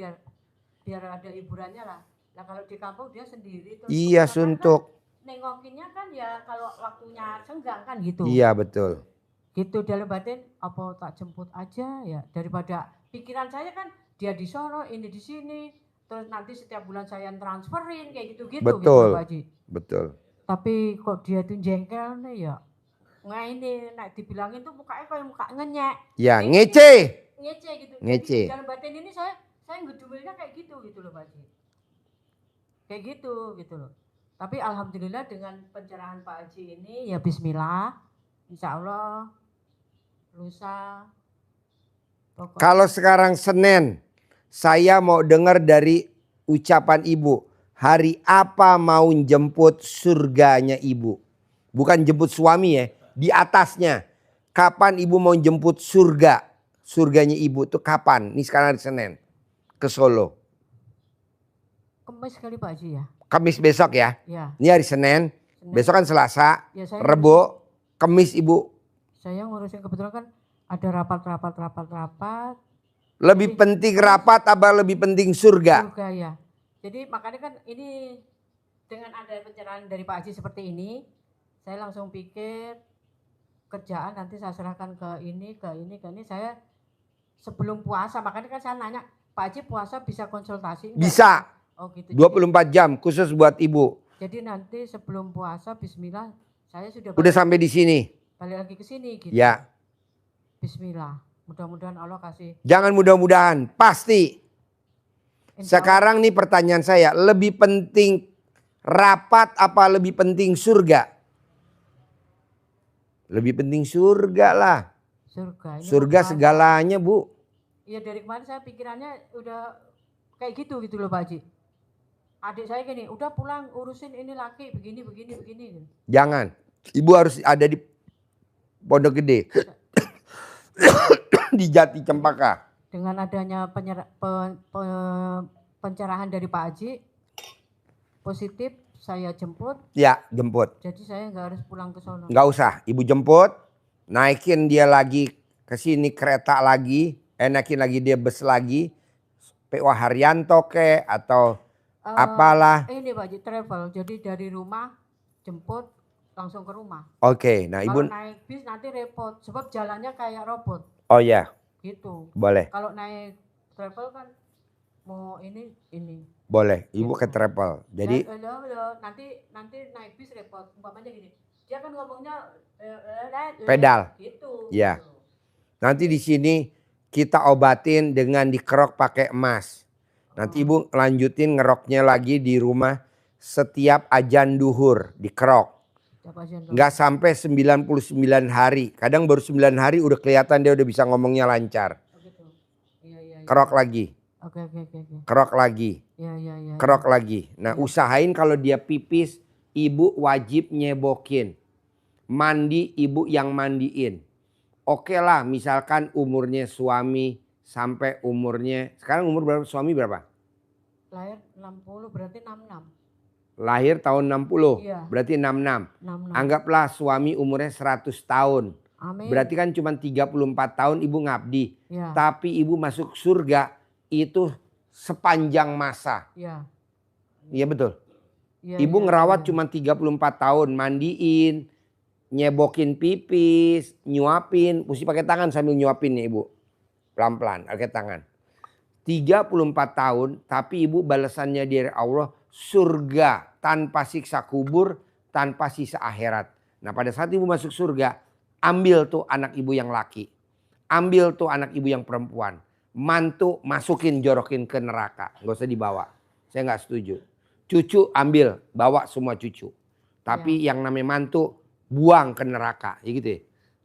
biar ada hiburannya lah. Nah kalau di kampung dia sendiri terus Iya, kebanyakan suntuk. kan nengokinnya kan ya kalau waktunya senggang kan gitu. Iya, betul. Gitu dalam batin apa tak jemput aja ya, daripada pikiran saya kan dia di sono ini di sini terus nanti setiap bulan saya transferin kayak gitu-gitu gitu Betul. loh Pak Haji. Betul. Tapi kok dia tuh jengkel nih ya. Nggak ini, nak dibilangin tuh mukanya kayak muka ngenyek. Ya, Ini ngece. ngece gitu. Ngece. Jadi dalam batin ini saya ngedumilnya kayak gitu loh Pak Haji. Kayak gitu loh. Tapi alhamdulillah dengan pencerahan Pak Haji ini ya bismillah. Insya Allah lusa. Pokoknya. Kalau sekarang Senin, saya mau dengar dari ucapan ibu. Hari apa mau jemput surganya ibu? Bukan jemput suami ya, di atasnya. Kapan ibu mau jemput surga? Surganya ibu tuh kapan? Ini sekarang hari Senin ke Solo. Kemis kali Pak Haji ya? Kamis besok ya? Ya. Ini hari Senin. Besok kan Selasa, Ya, Rebo, Kamis ibu. Saya ngurusin kebetulan kan ada rapat. Lebih penting rapat apa lebih penting surga? Surga ya. Jadi makanya kan ini dengan ada pencerahan dari Pak Haji seperti ini, saya langsung pikir kerjaan nanti saya serahkan ke ini. Saya sebelum puasa, makanya kan saya nanya, Pak Haji puasa bisa konsultasi? Enggak? Bisa. Oh gitu. 24 jam khusus buat ibu. Jadi nanti sebelum puasa, bismillah, saya sudah sampai di sini. balik lagi ke sini gitu. Ya. Bismillah. Mudah-mudahan Allah kasih. Jangan mudah-mudahan, pasti. Sekarang nih pertanyaan saya, lebih penting rapat apa lebih penting surga? Lebih penting surga lah. Surga. Surga segalanya bu. Iya dari kemarin saya pikirannya udah kayak gitu loh Pak Haji. Adik saya gini, udah pulang urusin ini laki begini. Jangan, ibu harus ada di Pondok Gede. Di Jati Cempaka. Dengan adanya pencerahan dari Pak Haji, positif saya jemput. Ya, jemput. Jadi saya nggak harus pulang ke sono. Nggak usah, ibu jemput, naikin dia lagi ke sini kereta lagi, naikin lagi dia bus lagi, PO Haryanto ke atau apalah. Ini Pak Haji travel, jadi dari rumah jemput langsung ke rumah. Oke, nah ibu. Kalau naik bis nanti repot, sebab jalannya kayak robot. Oh ya. Gitu. Boleh. Kalau naik travel kan mau ini. Boleh, ibu ke travel. Jadi nanti naik bis repot. Umpamanya gini, dia kan ngomongnya pedal. Gitu. Ya. Nanti di sini kita obatin dengan dikerok pakai emas. Nanti ibu lanjutin ngeroknya lagi di rumah setiap ajan duhur dikerok. Nggak sampai 99 hari. Kadang baru 9 hari udah kelihatan dia udah bisa ngomongnya lancar. Oh gitu. Iya. Kerok lagi. Oke. Kerok lagi. Iya. Kerok lagi. Nah usahain kalau dia pipis ibu wajib nyebokin. Mandi ibu yang mandiin. Oke lah misalkan umurnya suami sampai umurnya. Sekarang umur berapa suami berapa? Lahir 60 berarti 66. Lahir tahun 60, iya. Berarti 66. 66. Anggaplah suami umurnya 100 tahun. Amin. Berarti kan cuma 34 tahun ibu ngabdi. Ya. Tapi ibu masuk surga itu sepanjang masa. Iya. Iya betul. Ya, ibu ngerawat cuma 34 tahun. Mandiin, nyebokin pipis, nyuapin. Mesti pakai tangan sambil nyuapin nih ibu. Pelan-pelan pakai tangan. 34 tahun tapi ibu balasannya dari Allah surga tanpa siksa kubur, tanpa sisa akhirat. Nah pada saat ibu masuk surga, ambil tuh anak ibu yang laki. Ambil tuh anak ibu yang perempuan. Mantu masukin jorokin ke neraka. Gak usah dibawa. Saya gak setuju. Cucu ambil, bawa semua cucu. Tapi yang namanya mantu buang ke neraka. Ya gitu ya.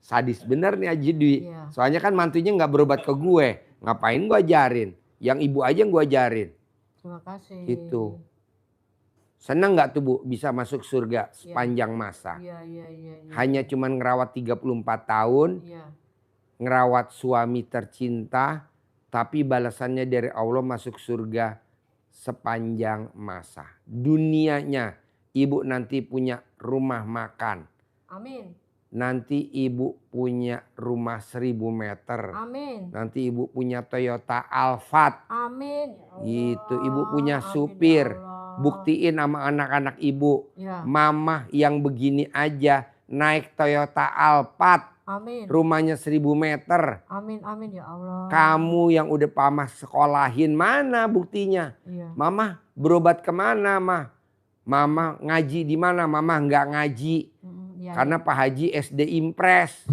Sadis bener nih Haji Dwi. Soalnya kan mantunya gak berobat ke gue. Ngapain gue ajarin. Yang ibu aja yang gue ajarin. Terima kasih. Itu. Senang gak tuh Bu bisa masuk surga sepanjang masa? Iya. Hanya cuman ngerawat 34 tahun. Iya. Ngerawat suami tercinta. Tapi balasannya dari Allah masuk surga sepanjang masa. Dunianya ibu nanti punya rumah makan. Amin. Nanti ibu punya rumah 1000 meter. Amin. Nanti ibu punya Toyota Alphard. Amin. Ya Allah. Gitu. Ibu punya supir. Ya Allah. Buktiin sama anak-anak ibu. Ya. Mama yang begini aja naik Toyota Alphard. Amin. Rumahnya 1000 meter. Amin, amin ya Allah. Kamu yang udah Mama sekolahin, mana buktinya? Iya. Mama berobat kemana, Mah? Mama ngaji di mana? Mama nggak ngaji. Ya, Karena Pak Haji SD Impres.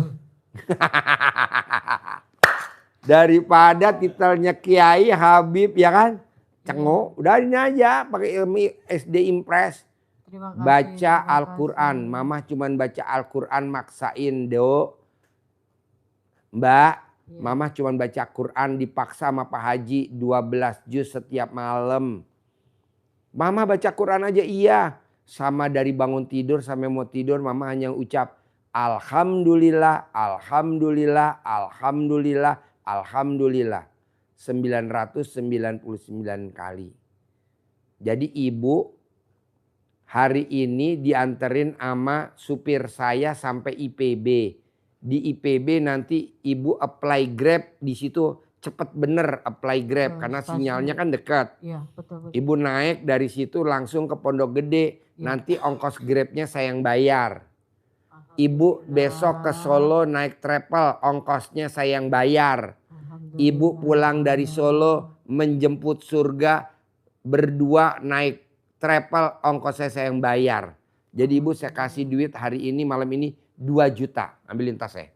Daripada titelnya Kiai Habib ya kan? Cengo, udah ini aja pakai ilmu SD Impres. Terima kasih, Baca terima Al-Quran. kasih. Mama cuman baca Al-Quran maksain, Do. Mbak, Iya. Mama cuman baca Quran dipaksa sama Pak Haji 12 juz setiap malam. Mama baca Quran aja iya. Sama dari bangun tidur sampai mau tidur Mama hanya ucap Alhamdulillah, Alhamdulillah, Alhamdulillah, Alhamdulillah. 999 kali. Jadi ibu hari ini dianterin sama supir saya sampai IPB. Di IPB nanti ibu apply Grab, di situ cepet bener apply Grab karena stasiun. sinyalnya kan dekat. Iya, betul, betul. Ibu naik dari situ langsung ke Pondok Gede. Nanti ongkos Grabnya saya yang bayar. Ibu besok ke Solo naik travel, ongkosnya saya yang bayar. Ibu pulang dari Solo menjemput surga berdua naik travel, ongkosnya saya yang bayar. Jadi ibu saya kasih duit hari ini malam ini 2 juta. Ambilin tas saya.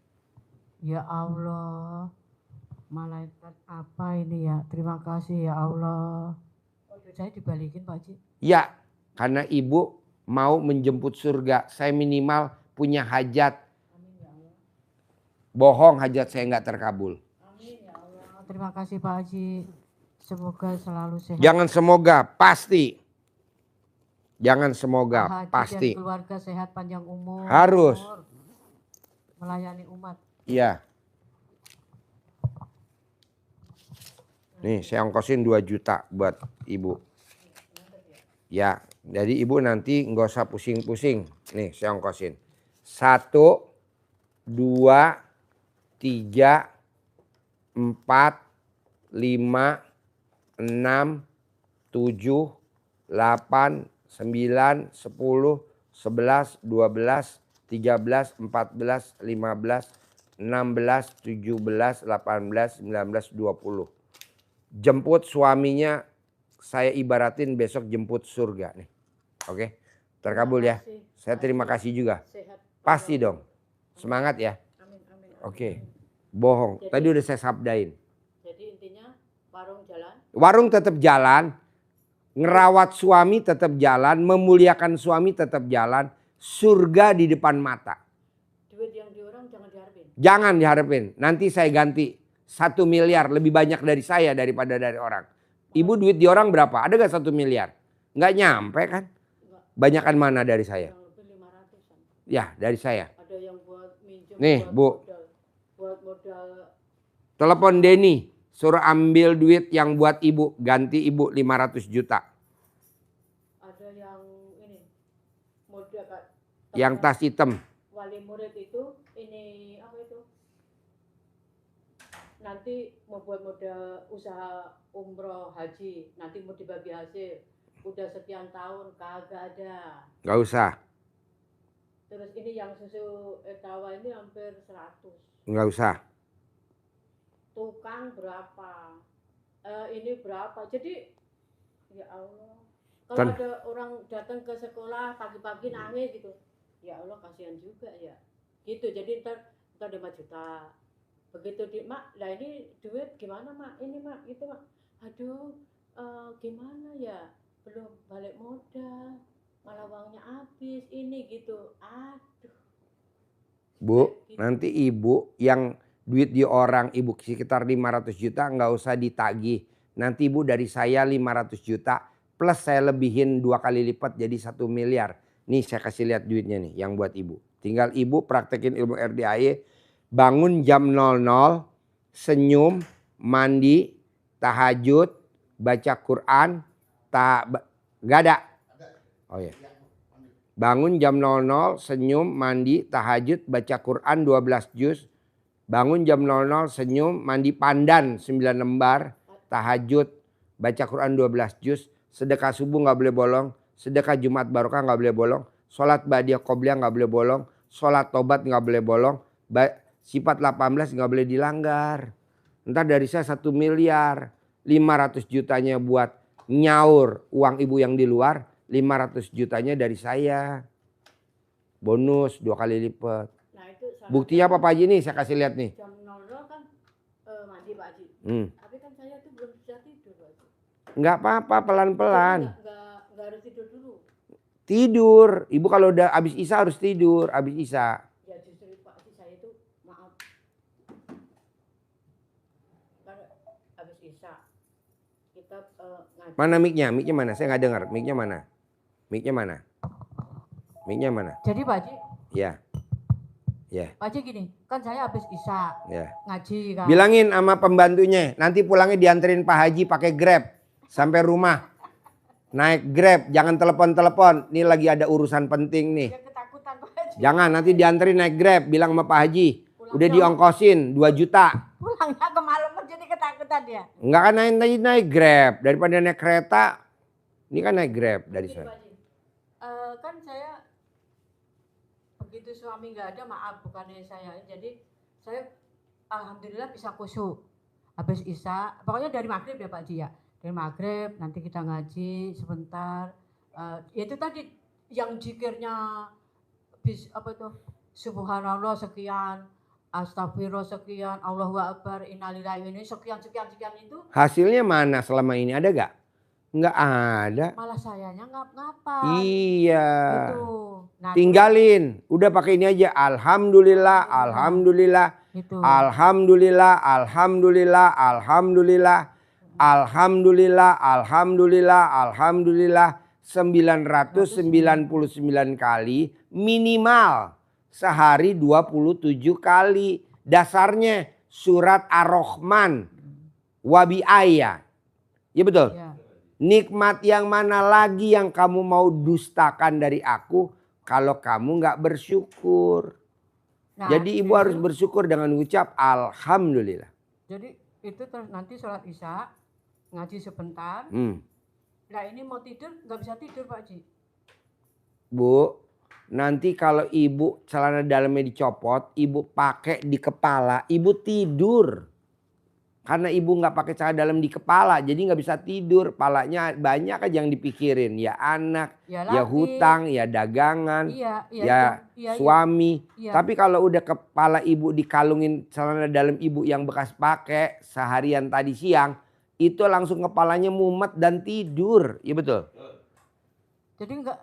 Ya Allah. Malaikat apa ini ya? Terima kasih ya Allah. Oh, saya dibalikin Pak Haji. Ya, karena ibu mau menjemput surga. Saya minimal punya hajat. Bohong hajat saya nggak terkabul. Amin ya Allah. Terima kasih Pak Haji. Semoga selalu sehat. Jangan semoga, pasti. Jangan Pak semoga, Haji pasti. dan keluarga sehat panjang umur. Harus. Melayani umat. Iya. Nih saya ongkosin 2 juta buat ibu. Ya, jadi ibu nanti nggak usah pusing-pusing. Nih saya ongkosin. 1, 2, 3, 4, 5, 6, 7, 8, 9, 10, 11, 12, 13, 14, 15, 16, 17, 18, 19, 20. Jemput suaminya saya ibaratin besok jemput surga nih. Oke, terkabul ya. Saya terima kasih juga. Sehat. Pasti dong. Semangat ya. Amin, amin. Oke. Bohong. Tadi udah saya sabdain. Jadi intinya warung jalan. Warung tetap jalan. Ngerawat suami tetap jalan. Memuliakan suami tetap jalan. Surga di depan mata. Duit yang di orang jangan diharapin. Jangan diharapin. Nanti saya ganti 1 miliar. Lebih banyak dari saya daripada dari orang. Ibu duit di orang berapa? Ada gak 1 miliar? Nggak nyampe kan? Banyakan mana dari saya? Yang lebih 500-an. Ya dari saya. Ada yang buat minjem. Nih buat Bu. modal. Buat modal. Telepon Denny. Suruh ambil duit yang buat ibu. Ganti ibu 500 juta. Ada yang ini. Modal Kak. Yang tas hitam. Wali murid itu ini apa itu? Nanti mau buat modal usaha umroh haji, nanti mau dibagi hasil. Udah sekian tahun kagak ada. Gak usah. Terus ini yang susu etawa ini hampir 100. Gak usah. Tukang berapa? Ini berapa? Jadi ya Allah. Kalau Kan. ada orang datang ke sekolah pagi-pagi nangis gitu. Ya Allah kasihan juga ya. Gitu. Jadi ntar 5 juta. Begitu di mak, lah ini duit gimana mak? Ini mak, itu mak. Aduh, gimana ya? Belum balik modal, malah uangnya habis. Ini gitu. Aduh. Bu, nanti ibu yang duit di orang ibu sekitar 500 juta nggak usah ditagih. Nanti ibu dari saya 500 juta plus saya lebihin 2 kali lipat jadi 1 miliar. Nih saya kasih lihat duitnya nih yang buat ibu. Tinggal ibu praktekin ilmu RDAY. Bangun jam 00, senyum, mandi, tahajud, baca Quran, gak ada. Oh ya. Bangun jam 00, senyum, mandi, tahajud, baca Quran 12 juz. Bangun jam 00, senyum, mandi pandan 9 lembar, tahajud, baca Quran 12 juz. sedekah subuh nggak boleh bolong, sedekah Jumat Barokah nggak boleh bolong, sholat ba'diyah qobliyah nggak boleh bolong, sholat tobat nggak boleh bolong, sifat 18 nggak boleh dilanggar. Ntar dari saya 1 miliar, 500 jutanya buat nyaur uang ibu yang di luar, 500 jutanya dari saya. Bonus 2 kali lipat. Nah, itu Buktinya apa Pak Haji nih, saya kasih lihat nih. jam 00 kan mandi Pak Haji. Tapi kan saya tuh belum bisa tidur Pak Haji. Nggak apa-apa, pelan-pelan. Nggak harus tidur dulu. Tidur. Ibu kalau udah habis Isya harus tidur, habis Isya. Ya justru Pak Haji saya itu maaf. Kan habis Isya kita ngaji. Mana mic-nya? Mic-nya mana? Saya nggak dengar. Mic-nya mana? Mic-nya mana? Mic-nya mana? Jadi Pak Haji, Ya. Ya. Pak Haji gini, kan saya habis Isya Ya. ngaji kan. Bilangin sama pembantunya, nanti pulangnya dianterin Pak Haji pakai Grab sampai rumah. Naik Grab, jangan telepon-telepon. Ini lagi ada urusan penting nih. Dia ketakutan Pak Haji. Jangan, nanti dianterin naik Grab, bilang sama Pak Haji. Udah diongkosin 2 juta. Pulangnya ke malam jadi ketakutan dia. Enggak kan naik Grab, daripada naik kereta. Ini kan naik Grab dari Gini, sana. Pak Haji, kan saya begitu suami nggak ada, maaf bukannya saya. Jadi saya alhamdulillah bisa khusyuk. Habis Isya, pokoknya dari maghrib ya Pak Haji ya. Dari maghrib nanti kita ngaji sebentar. Itu tadi yang zikirnya apa itu? Subhanallah sekian, astagfirullah sekian, Allahu Akbar, innalillahi ini sekian itu. Hasilnya mana selama ini, ada gak? Enggak ada. Malah sayanya ngapa? Iya. Gitu. Nah, tinggalin. Udah pakai ini aja. Alhamdulillah, alhamdulillah. Gitu. Alhamdulillah, alhamdulillah, alhamdulillah. Alhamdulillah, alhamdulillah, alhamdulillah. 999 kali minimal. Sehari 27 kali. Dasarnya surat Ar-Rahman. Wabi ayah. Ya betul? Ya. Nikmat yang mana lagi yang kamu mau dustakan dari aku kalau kamu nggak bersyukur. Nah, Jadi ibu harus bersyukur dengan ucap alhamdulillah. Jadi itu terus nanti sholat Isya, ngaji sebentar. Nah ini mau tidur nggak bisa tidur Pak Haji. Bu, nanti kalau ibu celana dalamnya dicopot, ibu pakai di kepala, ibu tidur. Karena ibu nggak pakai celana dalam di kepala, jadi nggak bisa tidur. Palanya banyak aja yang dipikirin, ya anak, ya hutang, ya dagangan, ya suami. Iya. Tapi kalau udah kepala ibu dikalungin celana dalam ibu yang bekas pakai seharian tadi siang, itu langsung kepalanya mumet dan tidur, ya betul. Jadi enggak.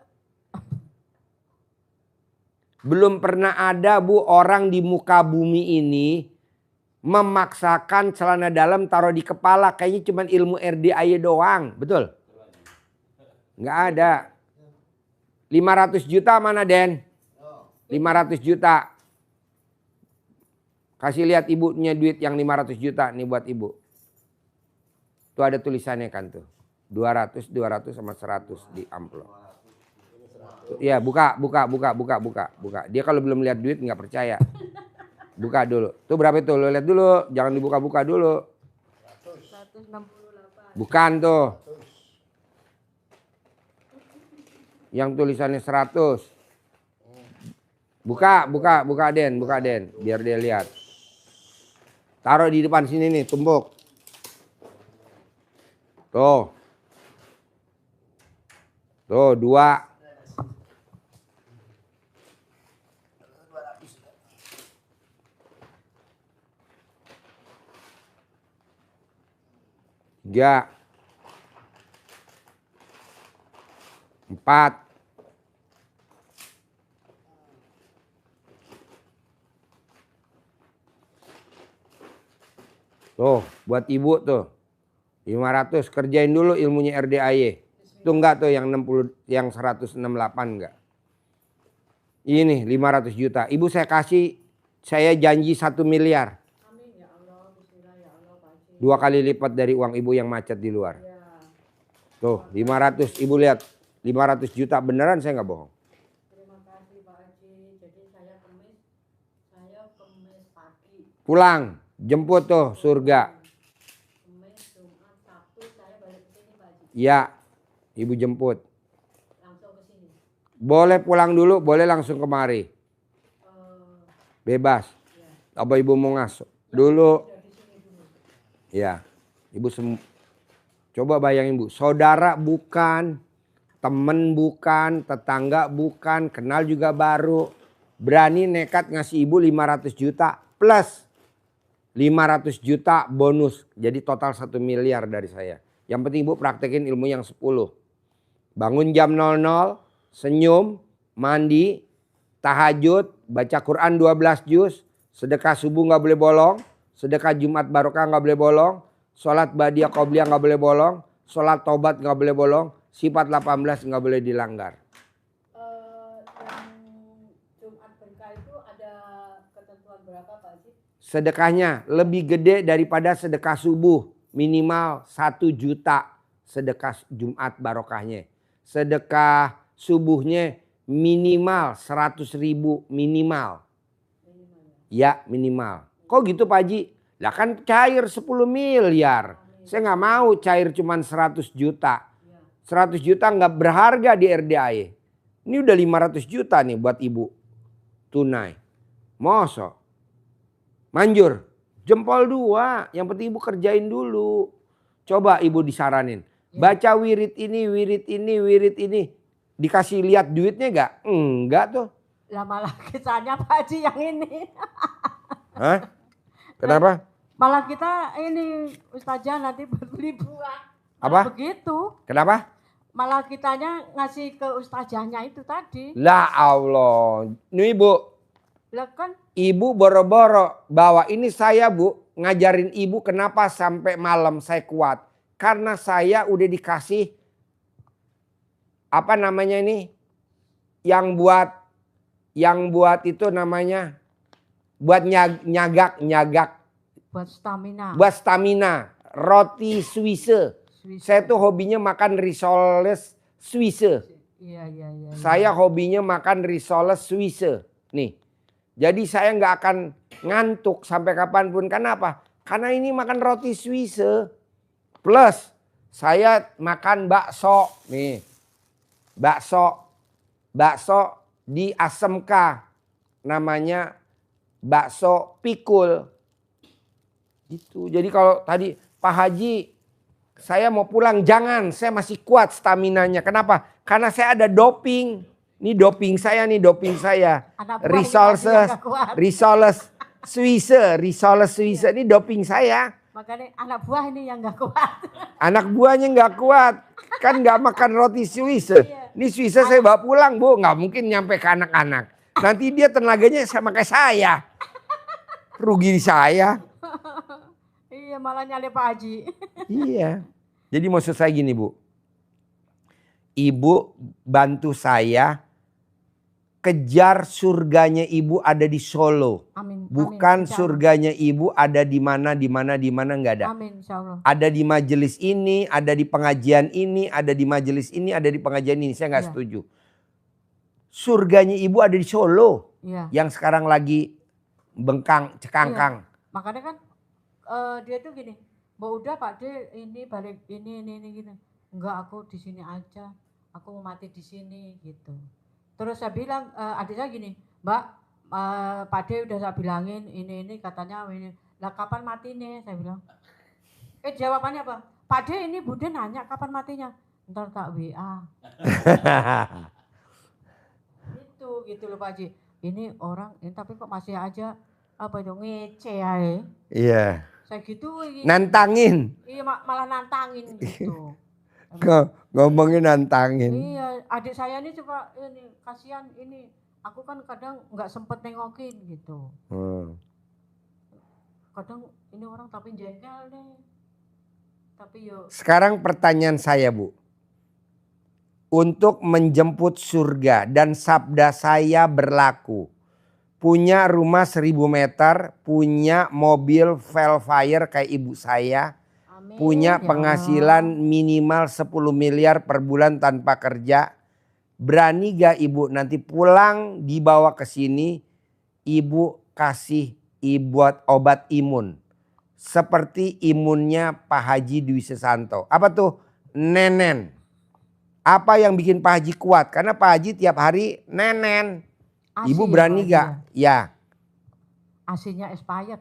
Belum pernah ada Bu orang di muka bumi ini memaksakan celana dalam taruh di kepala. Kayaknya cuma ilmu RDAY doang. Betul? Nggak ada. 500 juta mana Den? 500 juta. Kasih lihat ibunya duit yang 500 juta nih buat ibu. Tuh ada tulisannya kan tuh. 200 sama 100 di amplop. Iya buka. Dia kalau belum lihat duit nggak percaya. Buka dulu. Tuh berapa itu? Lo lihat dulu. Jangan dibuka-buka dulu. 168. Bukan tuh. Yang tulisannya 100. Buka Den. Biar dia lihat. Taruh di depan sini nih, tumpuk. Tuh. Tuh 2. Tiga, 4, 500 buat ibu tuh 500 kerjain dulu ilmunya RDAY. Tuh enggak tuh yang 60 yang 168 enggak. Ini 500 juta. Ibu saya kasih, saya janji 1 miliar. 2 kali lipat dari uang ibu yang macet di luar. Tuh 500, ibu lihat 500 juta beneran, saya nggak bohong. Terima kasih Pak Haji. Jadi saya kemis pagi. Pulang, jemput tuh surga. Kemis, Jumat, Sabtu saya balik ke sini Pak Haji. Ya, Ibu jemput. Langsung ke sini. Boleh pulang dulu, boleh langsung kemari. Bebas. Apa ibu mau ngasuk? Dulu. Ya, ibu coba bayangin bu, saudara bukan, temen bukan, tetangga bukan, kenal juga baru. Berani nekat ngasih ibu 500 juta plus 500 juta bonus. Jadi total 1 miliar dari saya. Yang penting ibu praktekin ilmu yang 10. Bangun jam 00, senyum, mandi, tahajud, baca Quran 12 juz, sedekah subuh nggak boleh bolong, sedekah Jumat barokah nggak boleh bolong, sholat badiah qobliyah nggak boleh bolong, sholat taubat nggak boleh bolong, sifat 18 nggak boleh dilanggar. Yang Jumat berkah itu ada ketentuan berapa Pak Haji? Sedekahnya lebih gede daripada sedekah subuh, minimal 1 juta sedekah Jumat barokahnya. Sedekah subuhnya minimal 100.000 minimal. Ya minimal. Kok gitu Pak Haji? Lah kan cair 10 miliar. Saya nggak mau cair cuman 100 juta. 100 juta nggak berharga di RDAY. Ini udah 500 juta nih buat ibu. Tunai. Mosok. Manjur. Jempol 2. Yang penting ibu kerjain dulu. Coba ibu disaranin. Baca wirid ini, wirid ini, wirid ini. Dikasih lihat duitnya gak? Enggak tuh. Lah malah kitanya Pak Haji yang ini. Hah? Kenapa? Malah kita ini Ustazah nanti beli buah. Apa? Begitu. Kenapa? Malah kitanya ngasih ke Ustazahnya itu tadi. Lah Allah. Nih ibu. Lah kan. Ibu boro-boro bawa ini saya bu. Ngajarin ibu kenapa sampai malam saya kuat. Karena saya udah dikasih. Apa namanya ini? Yang buat itu namanya. Buat nyagak. Buat stamina. Buat stamina. Roti Swiss. Saya tuh hobinya makan risoles Swiss. Iya. Saya hobinya makan risoles Swiss. Nih. Jadi saya nggak akan ngantuk sampai kapanpun. Kenapa? Karena ini makan roti Swiss. Plus saya makan bakso. Nih. Bakso di ASMK. Namanya bakso pikul. Gitu. Jadi kalau tadi Pak Haji saya mau pulang, jangan, saya masih kuat staminanya. Kenapa? Karena saya ada doping. Ini doping saya nih, doping saya. Risoles Swiss. Ini doping saya. Makanya anak buah ini yang gak kuat. Anak buahnya nggak kuat. Kan nggak makan roti Swiss. Ini Swiss saya bawa pulang bu, nggak mungkin nyampe ke anak-anak. Nanti dia tenaganya sama kayak saya. Rugi saya. Iya malah nyali Pak Haji. Iya. Jadi maksud saya gini bu. Ibu bantu saya kejar surganya ibu ada di Solo. Amin. Bukan Amin, surganya ibu ada di mana nggak ada. Amin insyaallah. Ada di majelis ini, ada di pengajian ini, ada di majelis ini, ada di pengajian ini. Saya nggak setuju. Surganya ibu ada di Solo. Iya. Yang sekarang lagi cekangkang. Iya. Makanya kan dia tuh gini, Mbak udah Pak De ini balik ini gitu. Enggak, aku di sini aja. Aku mau mati di sini gitu. Terus saya bilang adik saya gini, Mbak Pak De udah saya bilangin ini katanya ini. Lah kapan mati nih? Saya bilang. Jawabannya apa? Pak De ini Bude nanya kapan matinya. Ntar tak WA. Gitu loh Pak Haji. Ini orang ini tapi kok masih aja apa itu ngece ya. Iya. Saya gitu. Nantangin. Iya malah nantangin gitu. Ngomongin nantangin. Iya, adik saya ini coba ini kasihan ini. Aku kan kadang nggak sempet nengokin gitu. Kadang ini orang tapi jengkel deh. Tapi yo. Sekarang pertanyaan saya bu. Untuk menjemput surga dan sabda saya berlaku. Punya rumah 1000 meter, punya mobil Velfire kayak ibu saya. Amin, punya ya penghasilan minimal 10 miliar per bulan tanpa kerja. Berani gak ibu nanti pulang dibawa ke sini, ibu kasih buat obat imun. Seperti imunnya Pak Haji Dwi Susanto. Apa tuh? Nenen. Apa yang bikin Pak Haji kuat? Karena Pak Haji tiap hari nenen. ASI Ibu ya, berani Pak Haji gak? Ya. AC-nya expired.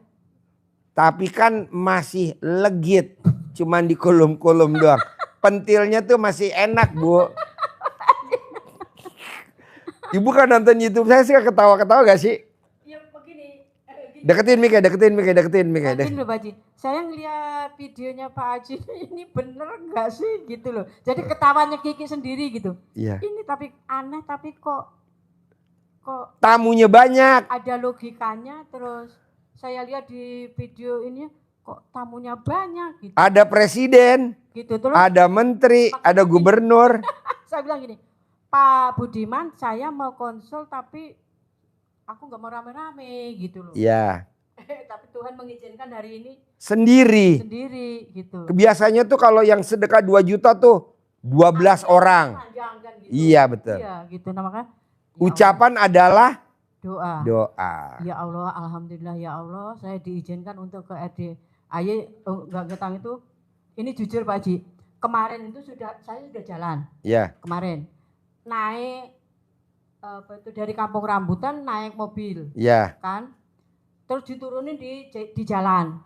Tapi kan masih legit. Cuman di kolom-kolom doang. Pentilnya tuh masih enak, Bu. Ibu kan nonton YouTube saya sih ketawa-ketawa gak sih? Ya begini. Deketin Mika, deketin Mika, deketin Mika. Gini loh Pak Haji, saya ngeliat videonya Pak Haji ini bener nggak sih gitu loh. Jadi ketawanya Kiki sendiri gitu. Iya. Ini tapi aneh tapi kok Tamunya banyak. ada logikanya. Terus saya lihat di video ini kok tamunya banyak gitu. Ada presiden, Gitu terus ada menteri, ada gubernur. saya bilang gini, Pak Budiman saya mau konsul tapi aku nggak mau rame-rame gitu loh. Iya. Tapi Tuhan mengizinkan hari ini Sendiri. gitu. Biasanya tuh kalau yang sedekah 2 juta tuh 12 orang. Panjang kan gitu. Iya betul. Iya gitu namanya. Ucapan adalah Doa. doa. Ya Allah, alhamdulillah ya Allah, saya diizinkan untuk ke RDAY enggak ngetang itu. Ini jujur Pak Haji, kemarin itu saya sudah jalan. Ya. Kemarin naik dari Kampung Rambutan naik mobil. Ya. Kan? Terus diturunin di jalan.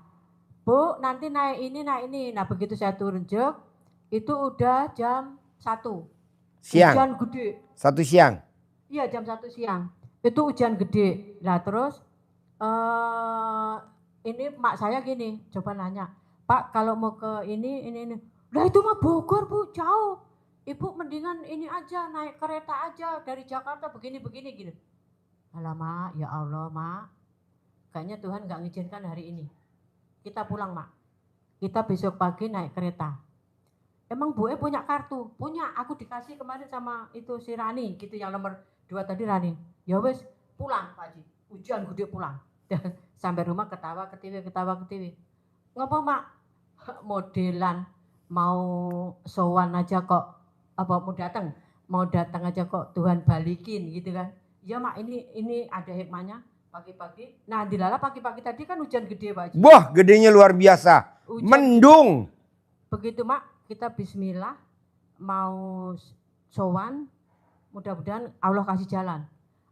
Bu, nanti naik ini. Nah, begitu saya turun jek, itu udah jam 1. Siang. Hujan gede. 1 siang. Iya, jam 1 siang. Itu hujan gede. Lah terus ini mak saya gini, coba nanya, Pak kalau mau ke ini. Lah itu mah Bogor Bu, jauh. Ibu mendingan ini aja, naik kereta aja dari Jakarta begini gitu. Alamak, ya Allah mak. Kayaknya Tuhan nggak ngizinkan hari ini. Kita pulang mak. Kita besok pagi naik kereta. Emang Bu punya kartu? Punya, aku dikasih kemarin sama itu si Rani gitu yang nomor 2 tadi Rani. Ya wes pulang Pak Haji. Hujan gede pulang. Dan sampai rumah ketawa ketiwi. Ngapa mak? Modelan mau sowan aja kok mau datang aja kok Tuhan balikin gitu kan. Ya mak ini ada hikmahnya pagi-pagi. Nah dilala pagi-pagi tadi kan hujan gede Pak Haji. Wah gedenya luar biasa. Hujan. Mendung. Begitu mak kita bismillah mau sowan, mudah-mudahan Allah kasih jalan.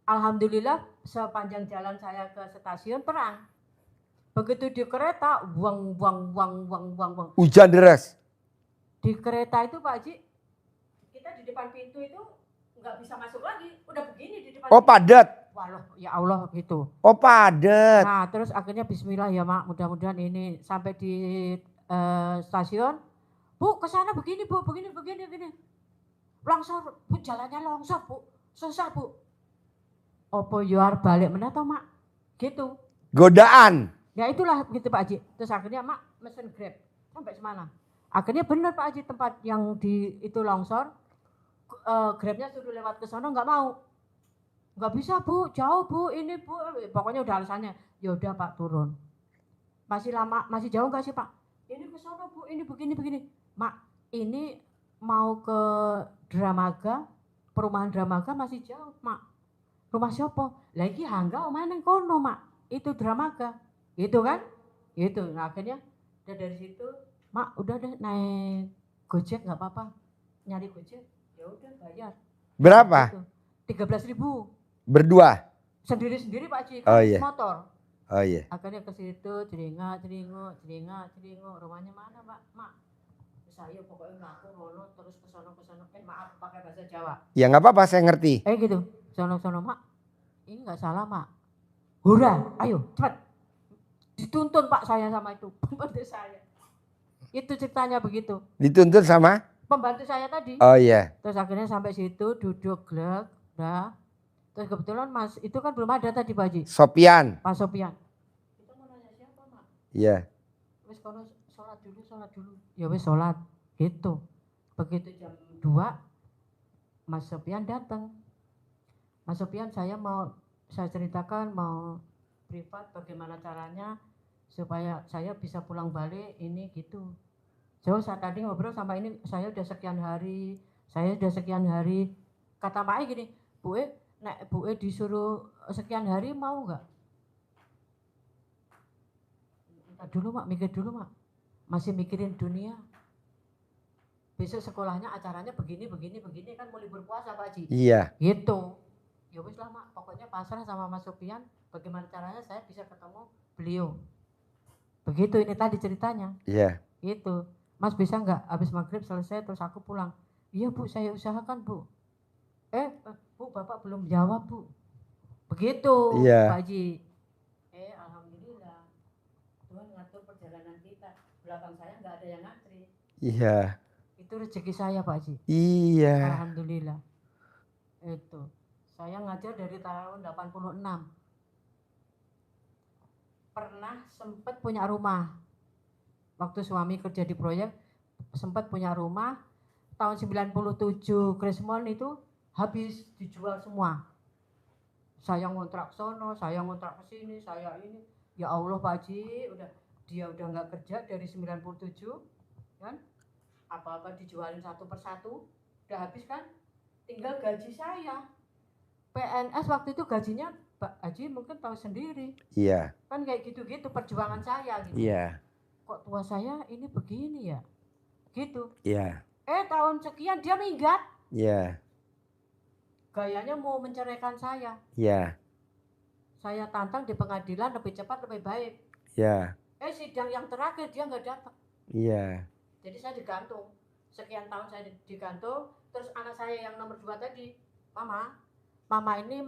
Alhamdulillah sepanjang jalan saya ke stasiun terang. Begitu di kereta, buang. Hujan deras. Di kereta itu Pak Haji, kita di depan pintu itu nggak bisa masuk lagi, udah begini di depan. Oh padat. Walah, ya Allah gitu. Oh padat. Nah terus akhirnya bismillah ya mak, mudah-mudahan ini sampai di stasiun. Bu kesana begini Bu, begini. Longsor, Bu jalannya longsor Bu, susah Bu. Opo yuar balik meneh toh mak, gitu. Godaan. Ya itulah gitu Pak Haji. Terus akhirnya mak mesen Grab sampai Semarang. Akhirnya benar Pak Haji tempat yang di itu longsor, Grabnya suruh lewat ke sana nggak mau. Nggak bisa Bu, jauh Bu, ini Bu. Pokoknya udah alasannya. Ya udah Pak turun. Masih lama, masih jauh nggak sih Pak? Ini ke sana Bu, ini begini. Mak, ini mau ke Dramaga, perumahan Dramaga masih jauh, Mak. Rumah siapa? Lagi hangga omahe nang kono, Mak. Itu Dramaga. Gitu kan? Gitu. Nah, akhirnya udah dari situ, Mak, udah deh naik Gojek nggak apa-apa. Nyari Gojek, ya udah bayar. Berapa? Gitu. 13.000. Berdua. Sendiri-sendiri Pak Haji, Oh, iya. motor. Oh iya. Akhirnya ke situ, celingak, rumahnya mana Pak? Mak, saya pokoknya ngaku rono terus ke sono. Maaf pakai bahasa Jawa. Ya nggak apa-apa, saya ngerti. Gitu, sono Mak. Ini nggak salah Mak. Hura, ayo cepat. Dituntun Pak saya sama itu pembantu saya. Itu ceritanya begitu. Dituntun sama? Pembantu saya tadi. Oh iya. Terus akhirnya sampai situ duduk glek, dah. Terus kebetulan Mas itu kan belum ada tadi Pak Haji. Sopian. Pak Sopian. Kita mau nanya siapa Mak? Iya. Wis kono sholat dulu. Ya wis sholat gitu. Begitu jam 2 Mas Sopian datang. Mas Sopian saya ceritakan mau privat bagaimana caranya supaya saya bisa pulang balik ini gitu. So saat tadi ngobrol sama ini saya udah sekian hari. Kata Mak gini, Bu disuruh sekian hari mau nggak? Dulu Mak, mikir dulu Mak. Masih mikirin dunia. besok sekolahnya acaranya begini kan mau libur puasa Pak Haji. Iya. Gitu. Ya wis lah Mak, pokoknya pasrah sama Mas Sofian, bagaimana caranya saya bisa ketemu beliau. Begitu ini tadi ceritanya. Iya. Gitu. Mas bisa nggak habis maghrib selesai terus aku pulang? Iya Bu, saya usahakan Bu. Bu Bapak belum jawab Bu. Begitu Iya. Pak Haji. Alhamdulillah. Tuhan ngatur perjalanan kita. Belakang saya nggak ada yang ngantri. Iya. Itu rezeki saya Pak Haji. Iya. Alhamdulillah. Itu. Saya ngajar dari tahun 86. Pernah sempat punya rumah. Waktu suami kerja di proyek, sempat punya rumah. Tahun 97 Krismon itu habis dijual semua. Saya ngontrak sono, saya ngontrak ke sini, saya ini. Ya Allah Pak Haji, dia udah nggak kerja dari 97 kan? Apa-apa dijualin satu persatu, udah habis kan? Tinggal gaji saya. PNS waktu itu gajinya Pak Haji mungkin tahu sendiri. Iya. Kan kayak gitu-gitu perjuangan saya gitu. Iya. Kok tua saya ini begini ya? Gitu. Iya. Tahun sekian dia minggat. Iya. Gayanya mau menceraikan saya. Iya. Saya tantang di pengadilan lebih cepat lebih baik. Iya. Sidang yang terakhir dia nggak datang. Iya. Jadi saya digantung. Sekian tahun saya digantung. Terus anak saya yang nomor 2 tadi, Mama ini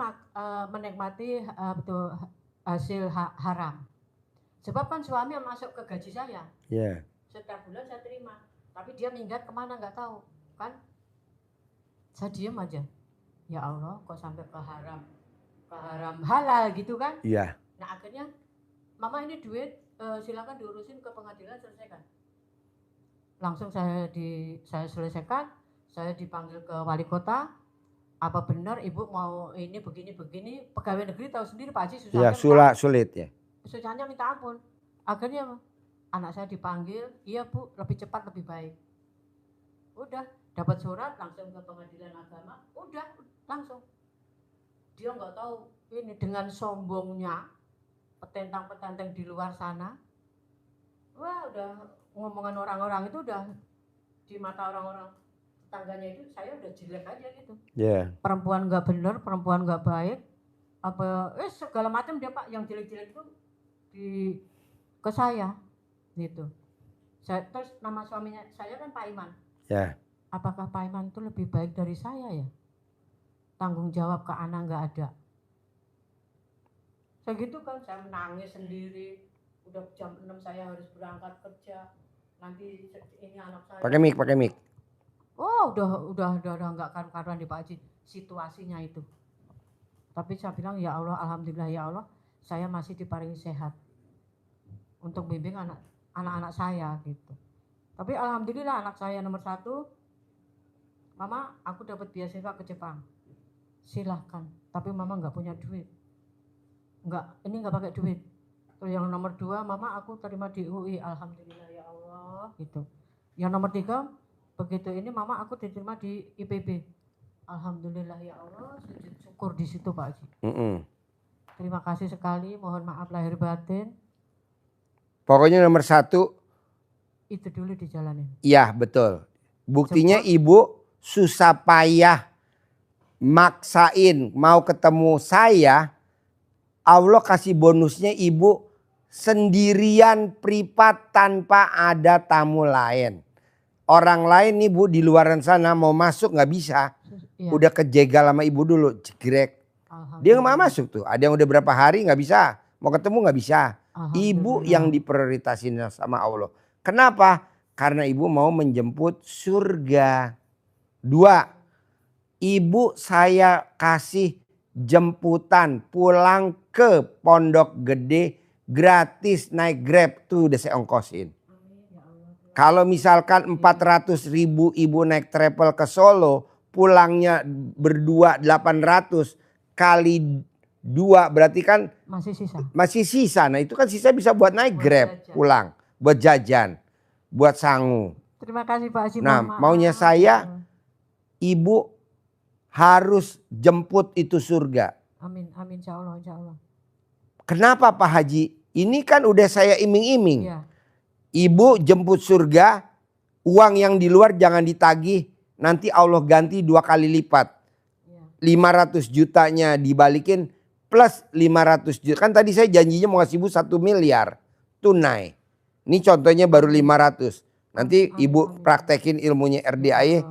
menikmati betul hasil haram. Sebab kan suami yang masuk ke gaji saya. Iya. Setiap bulan saya terima. Tapi dia minggat kemana nggak tahu. Kan saya diem aja. Ya Allah kok sampai ke haram halal gitu kan. Iya. Nah akhirnya Mama ini duit silakan diurusin ke pengadilan selesaikan. Langsung saya selesaikan. Saya dipanggil ke wali kota. Apa benar ibu mau ini begini, pegawai negeri tahu sendiri Pak Haji susahnya. Iya, sulit ya. Susahnya minta ampun. Akhirnya anak saya dipanggil, iya Bu, lebih cepat lebih baik. Udah, dapat surat langsung ke pengadilan agama, udah langsung. Dia nggak tahu ini dengan sombongnya petentang-petenteng di luar sana. Wah, udah ngomongan orang-orang itu udah di mata orang-orang tetangganya itu saya udah jelek aja gitu. Iya. Perempuan nggak bener, perempuan nggak baik, apa segala macam dia Pak yang jelek-jelek itu ke saya gitu. Terus nama suaminya saya kan Pak Iman. Ya. Apakah Pak Iman itu lebih baik dari saya ya? Tanggung jawab ke anak nggak ada. Saya gitu kan, saya menangis sendiri. Udah jam 6 saya harus berangkat kerja. Nanti ini anak saya. Pakai mic. Oh, udah nggak karuan di Pak Haji situasinya itu. Tapi saya bilang ya Allah, alhamdulillah ya Allah, saya masih diparingi sehat untuk bimbing anak-anak saya gitu. Tapi alhamdulillah anak saya nomor 1, Mama, aku dapat beasiswa ke Jepang. Silahkan, tapi Mama nggak punya duit. Ini nggak pakai duit. Terus yang nomor 2, Mama aku terima di UI, alhamdulillah ya Allah gitu. Yang nomor 3, begitu ini Mama aku diterima di IPB. Alhamdulillah ya Allah, sujud syukur di situ Pak Haji. Terima kasih sekali, mohon maaf lahir batin. Pokoknya nomor 1 itu dulu dijalanin. Iya betul. Buktinya Ibu susah payah maksain mau ketemu saya. Allah kasih bonusnya Ibu sendirian privat tanpa ada tamu lain. Orang lain nih Bu di luaran sana mau masuk nggak bisa. Ya. Udah kejegal sama Ibu dulu, jegrek. Dia nggak mau masuk tuh. Ada yang udah berapa hari nggak bisa. Mau ketemu nggak bisa. Ibu yang diprioritasin sama Allah. Kenapa? Karena Ibu mau menjemput surga. 2, Ibu saya kasih jemputan pulang ke Pondok Gede gratis naik Grab tuh udah saya ongkosin. Kalau misalkan 400.000 Ibu naik travel ke Solo, pulangnya berdua 800 kali 2 berarti kan masih sisa. Nah itu kan sisa bisa buat naik Grab pulang, buat jajan, buat sangu. Terima kasih Pak Haji. Nah maunya saya Ibu harus jemput itu surga. Amin insya Allah. Kenapa Pak Haji? Ini kan udah saya iming-iming. Ya. Ibu jemput surga Uang yang di luar jangan ditagih. Nanti Allah ganti 2 kali lipat. Iya. 500 jutanya dibalikin plus 500 juta. Kan tadi saya janjinya mau ngasih ibu 1 miliar tunai. Ini contohnya baru 500. Nanti Amin, ibu amin. praktekin ilmunya RDAY.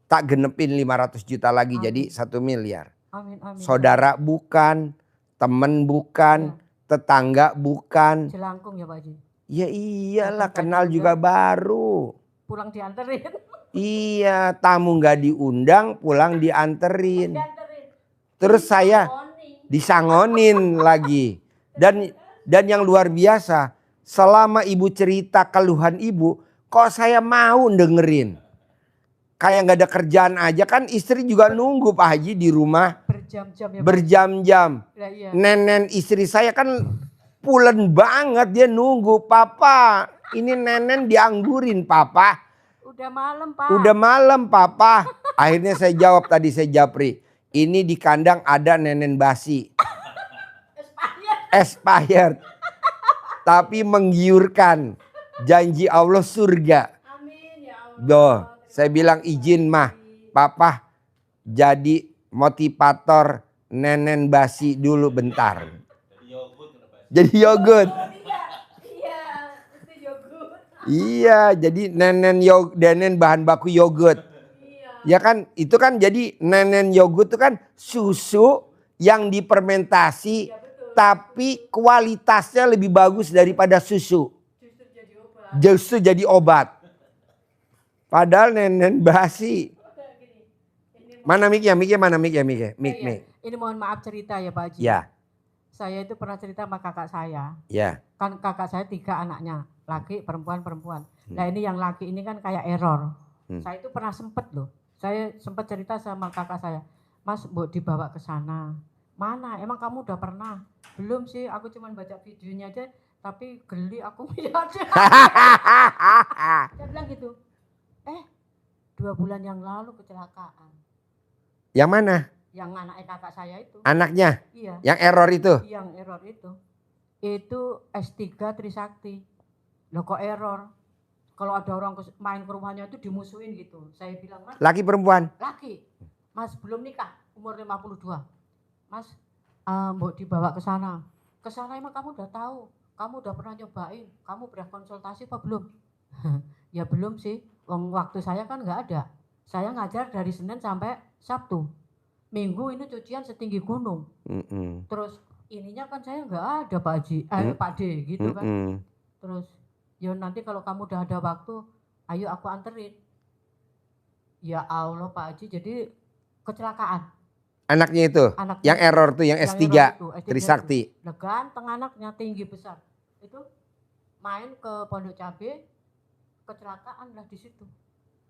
Tak genepin 500 juta lagi Amin. jadi 1 miliar. Amin, amin. Saudara bukan, temen bukan, tetangga bukan. Jelangkung ya Pak Haji. Ya iyalah, Datang kenal tadi juga udah. baru. Pulang dianterin. Iya, tamu nggak diundang, pulang dianterin. Dianterin. Terus saya Morning. disangonin lagi. Dan yang luar biasa, selama ibu cerita keluhan ibu, kok saya mau dengerin. Kayak nggak ada kerjaan aja, kan istri juga nunggu Pak Haji di rumah Berjam-jam ya Pak. berjam-jam. Lah, iya. Nenen istri saya kan pulen banget, dia nunggu. Papa, ini nenen dianggurin papa. Udah malam Pak. Udah malam papa. Akhirnya saya jawab tadi, saya japri. Ini di kandang ada nenen basi. Expired. Tapi menggiurkan. Janji Allah surga. Amin ya Allah. Doh, saya bilang izin mah. Papa jadi motivator nenen basi dulu bentar. Jadi yogurt. Iya, itu yogurt. Iya, jadi nenen bahan baku yogurt. Iya. Ya kan, itu kan jadi nenen yogurt itu kan susu yang difermentasi, tapi kualitasnya lebih bagus daripada susu. Justru jadi obat. Justru jadi obat. Padahal nenen basi. Gini. Mana mic-nya? Mic-nya mana mic-nya? Mic-nya? Mic, Iya. mic. Ini mohon maaf cerita ya Pak Haji. Ya, Saya itu pernah cerita sama kakak saya. ya. Kan kakak saya 3 anaknya. Laki, perempuan. Nah ini yang laki ini kan kayak error. Saya itu pernah sempet loh. Saya sempat cerita sama kakak saya. Mas, mau dibawa ke sana. Mana? Emang kamu udah pernah? Belum sih, aku cuma baca videonya aja. Tapi geli aku melihat. Saya bilang gitu. 2 bulan yang lalu kecelakaan. Yang mana? Yang anaknya kakak saya itu. Anaknya? Iya. Yang error itu? Yang error itu. Itu S3 Trisakti. Loh kok error? Kalau ada orang main ke rumahnya itu dimusuhin gitu. Saya bilang, Mas, Laki perempuan? laki. Mas belum nikah, umur 52. Mas, mau dibawa ke sana. Ke sana emang kamu udah tahu? Kamu udah pernah nyobain? Kamu pernah konsultasi apa belum? Ya belum sih. Waktu saya kan nggak ada. Saya ngajar dari Senin sampai Sabtu. Minggu ini cucian setinggi gunung. Terus ininya kan saya nggak ada Pak Haji, Pak D gitu kan. Terus ya nanti kalau kamu udah ada waktu, ayo aku anterin. Ya Allah Pak Haji, jadi kecelakaan. Anaknya itu? Anaknya Yang error tuh, yang yang S3, error itu, S3 Trisakti. itu. Lah ganteng anaknya, tinggi besar. Itu main ke Pondok Cabe, kecelakaan lah di situ.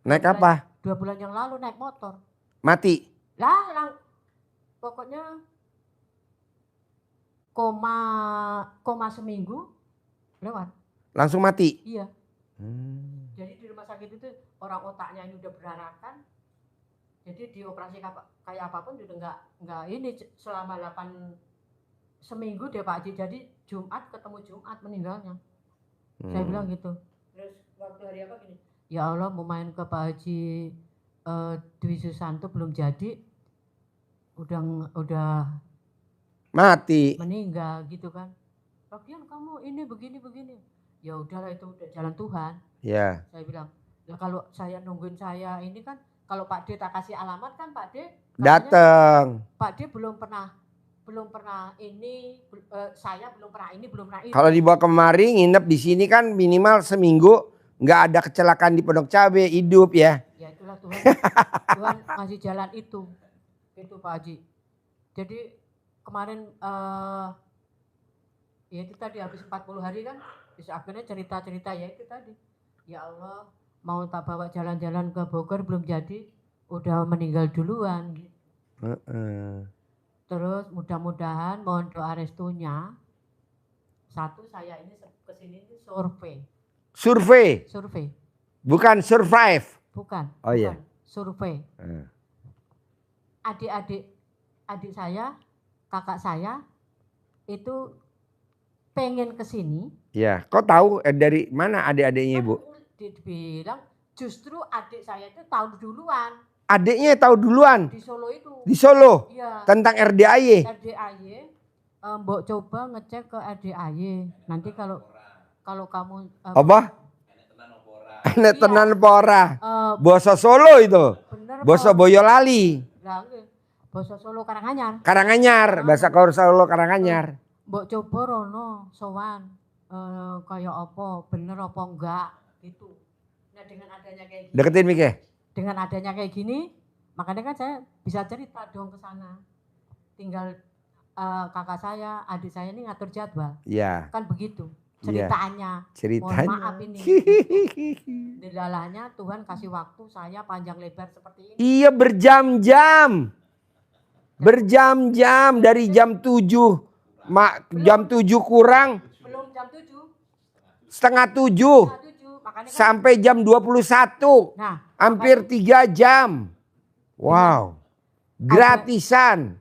Naik apa? 2 bulan yang lalu naik motor. Mati? Lah, pokoknya koma seminggu lewat. Langsung mati? Iya. Jadi di rumah sakit itu orang otaknya ini udah berarakan. Jadi dioperasi kayak apapun udah nggak ini selama 8 seminggu deh Pak Haji. Jadi Jumat ketemu Jumat meninggalnya. Saya bilang gitu. Terus waktu hari apa gini? Ya Allah, mau main ke Pak Haji Dwi Susanto belum jadi. Udah Mati? meninggal gitu kan. Lagian kamu ini begini. Ya udahlah, itu udah jalan Tuhan. Ya. Saya bilang, lah kalau saya nungguin saya ini kan, kalau Pak D tak kasih alamat kan Pak D Dateng. Pak D belum pernah ini, saya belum pernah ini, belum pernah itu. Kalau dibawa kemari nginep di sini kan minimal seminggu nggak ada kecelakaan di Pondok Cabe, hidup ya. Ya itulah Tuhan, Tuhan ngasih jalan itu Pak Haji. Jadi kemarin ya itu tadi habis 40 hari kan, bisa akhirnya cerita-cerita ya itu tadi. Ya Allah, mau tak bawa jalan-jalan ke Bogor belum jadi, udah meninggal duluan. Terus mudah-mudahan mohon doa restunya. Satu, saya ini kesini ini survei. Bukan survive. Bukan. Oh iya. Survei. Adik saya, kakak saya itu pengen kesini. Ya, kau tahu dari mana adik-adiknya Ibu? Dibilang justru adik saya itu tahu duluan Adiknya tahu duluan di Solo itu. di Solo Iya. tentang RDAY. RDAY, Mbok coba ngecek ke RDAY. Nanti kalau kamu Apa? Enek tenan apa ora? Basa eh, Solo itu. bener Basa apa? Boyolali. Lah nggih. Basa Solo Karanganyar. Karanganyar, bahasa Solo Karanganyar. Mbok coba rono sowan kayak apa, bener apa enggak gitu. Nah dengan adanya kayak gini, Deketin Mike. dengan adanya kayak gini, makanya kan saya bisa cerita dong ke sana. Tinggal kakak saya, adik saya ini ngatur jadwal. Iya. Kan begitu Iya. ceritanya. Ceritanya. Mohon maaf ini. Dilalahnya Tuhan kasih waktu saya panjang lebar seperti ini. Iya berjam-jam. Berjam-jam dari jam 7. Jam 7 kurang Belum jam 7, setengah 7 makanya kan, sampai jam 21. nah, Hampir 3 jam. Wow. Gratisan.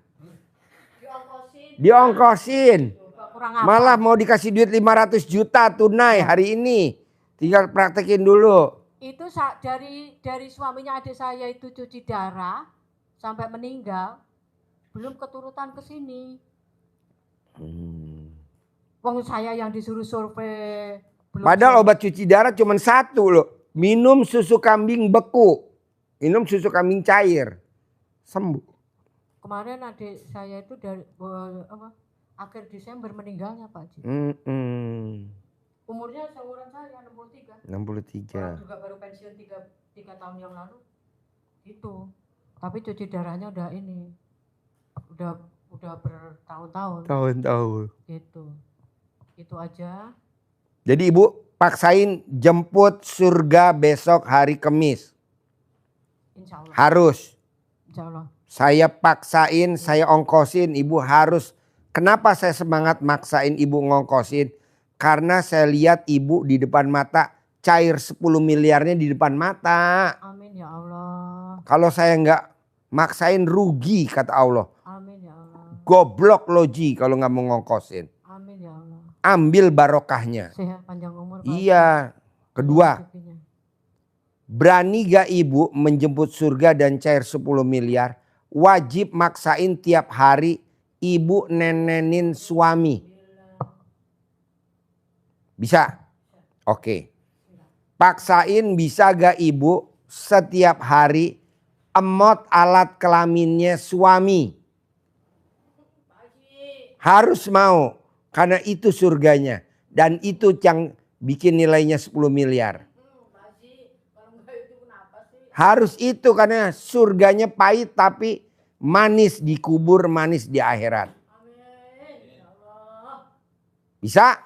Diongkosin. kurang apa? Malah mau dikasih duit 500 juta tunai hari ini. Tinggal praktekin dulu. Itu dari suaminya adik saya itu cuci darah sampai meninggal, belum keturutan ke sini. Wong saya yang disuruh survei. Padahal obat cuci darah cuma 1 loh. Minum susu kambing beku. Minum susu kambing cair. Sembuh. Kemarin adik saya itu dari akhir Desember meninggalnya Pak Haji. Umurnya seumuran saya 63. 63. Orang juga baru pensiun 3 tahun yang lalu. Gitu. Tapi cuci darahnya udah ini. Udah bertahun-tahun. Tahun-tahun. Gitu. Itu aja. Jadi ibu paksain jemput surga besok hari Kamis. Insya Allah. Harus. Insya Allah. Saya paksain, saya ongkosin. Ibu harus. Kenapa saya semangat maksain ibu ngongkosin? Karena saya lihat ibu di depan mata cair 10 miliarnya di depan mata. Amin ya Allah. Kalau saya nggak maksain rugi kata Allah. Amin ya Allah. Goblok loji kalau nggak mau ngongkosin. Amin ya Allah. Ambil barokahnya. Sehat panjang umur. Pak. Iya. Kedua, Rezekinya. berani gak ibu menjemput surga dan cair 10 miliar? Wajib maksain tiap hari ibu nenenin suami. Bisa? Oke. Paksain bisa gak ibu setiap hari emot alat kelaminnya suami? Harus mau. Karena itu surganya. Dan itu yang bikin nilainya 10 miliar. Harus itu karena surganya pahit tapi manis di kubur, manis di akhirat. Bisa?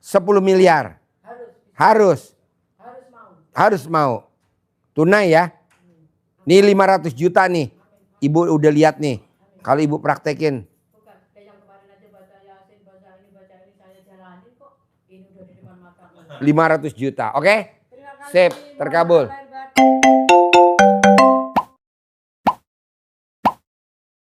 10 miliar. Harus mau. Tunai ya. Nih 500 juta nih. Ibu udah lihat nih. Kalau ibu praktekin. 500 juta. Oke? Sip, terkabul.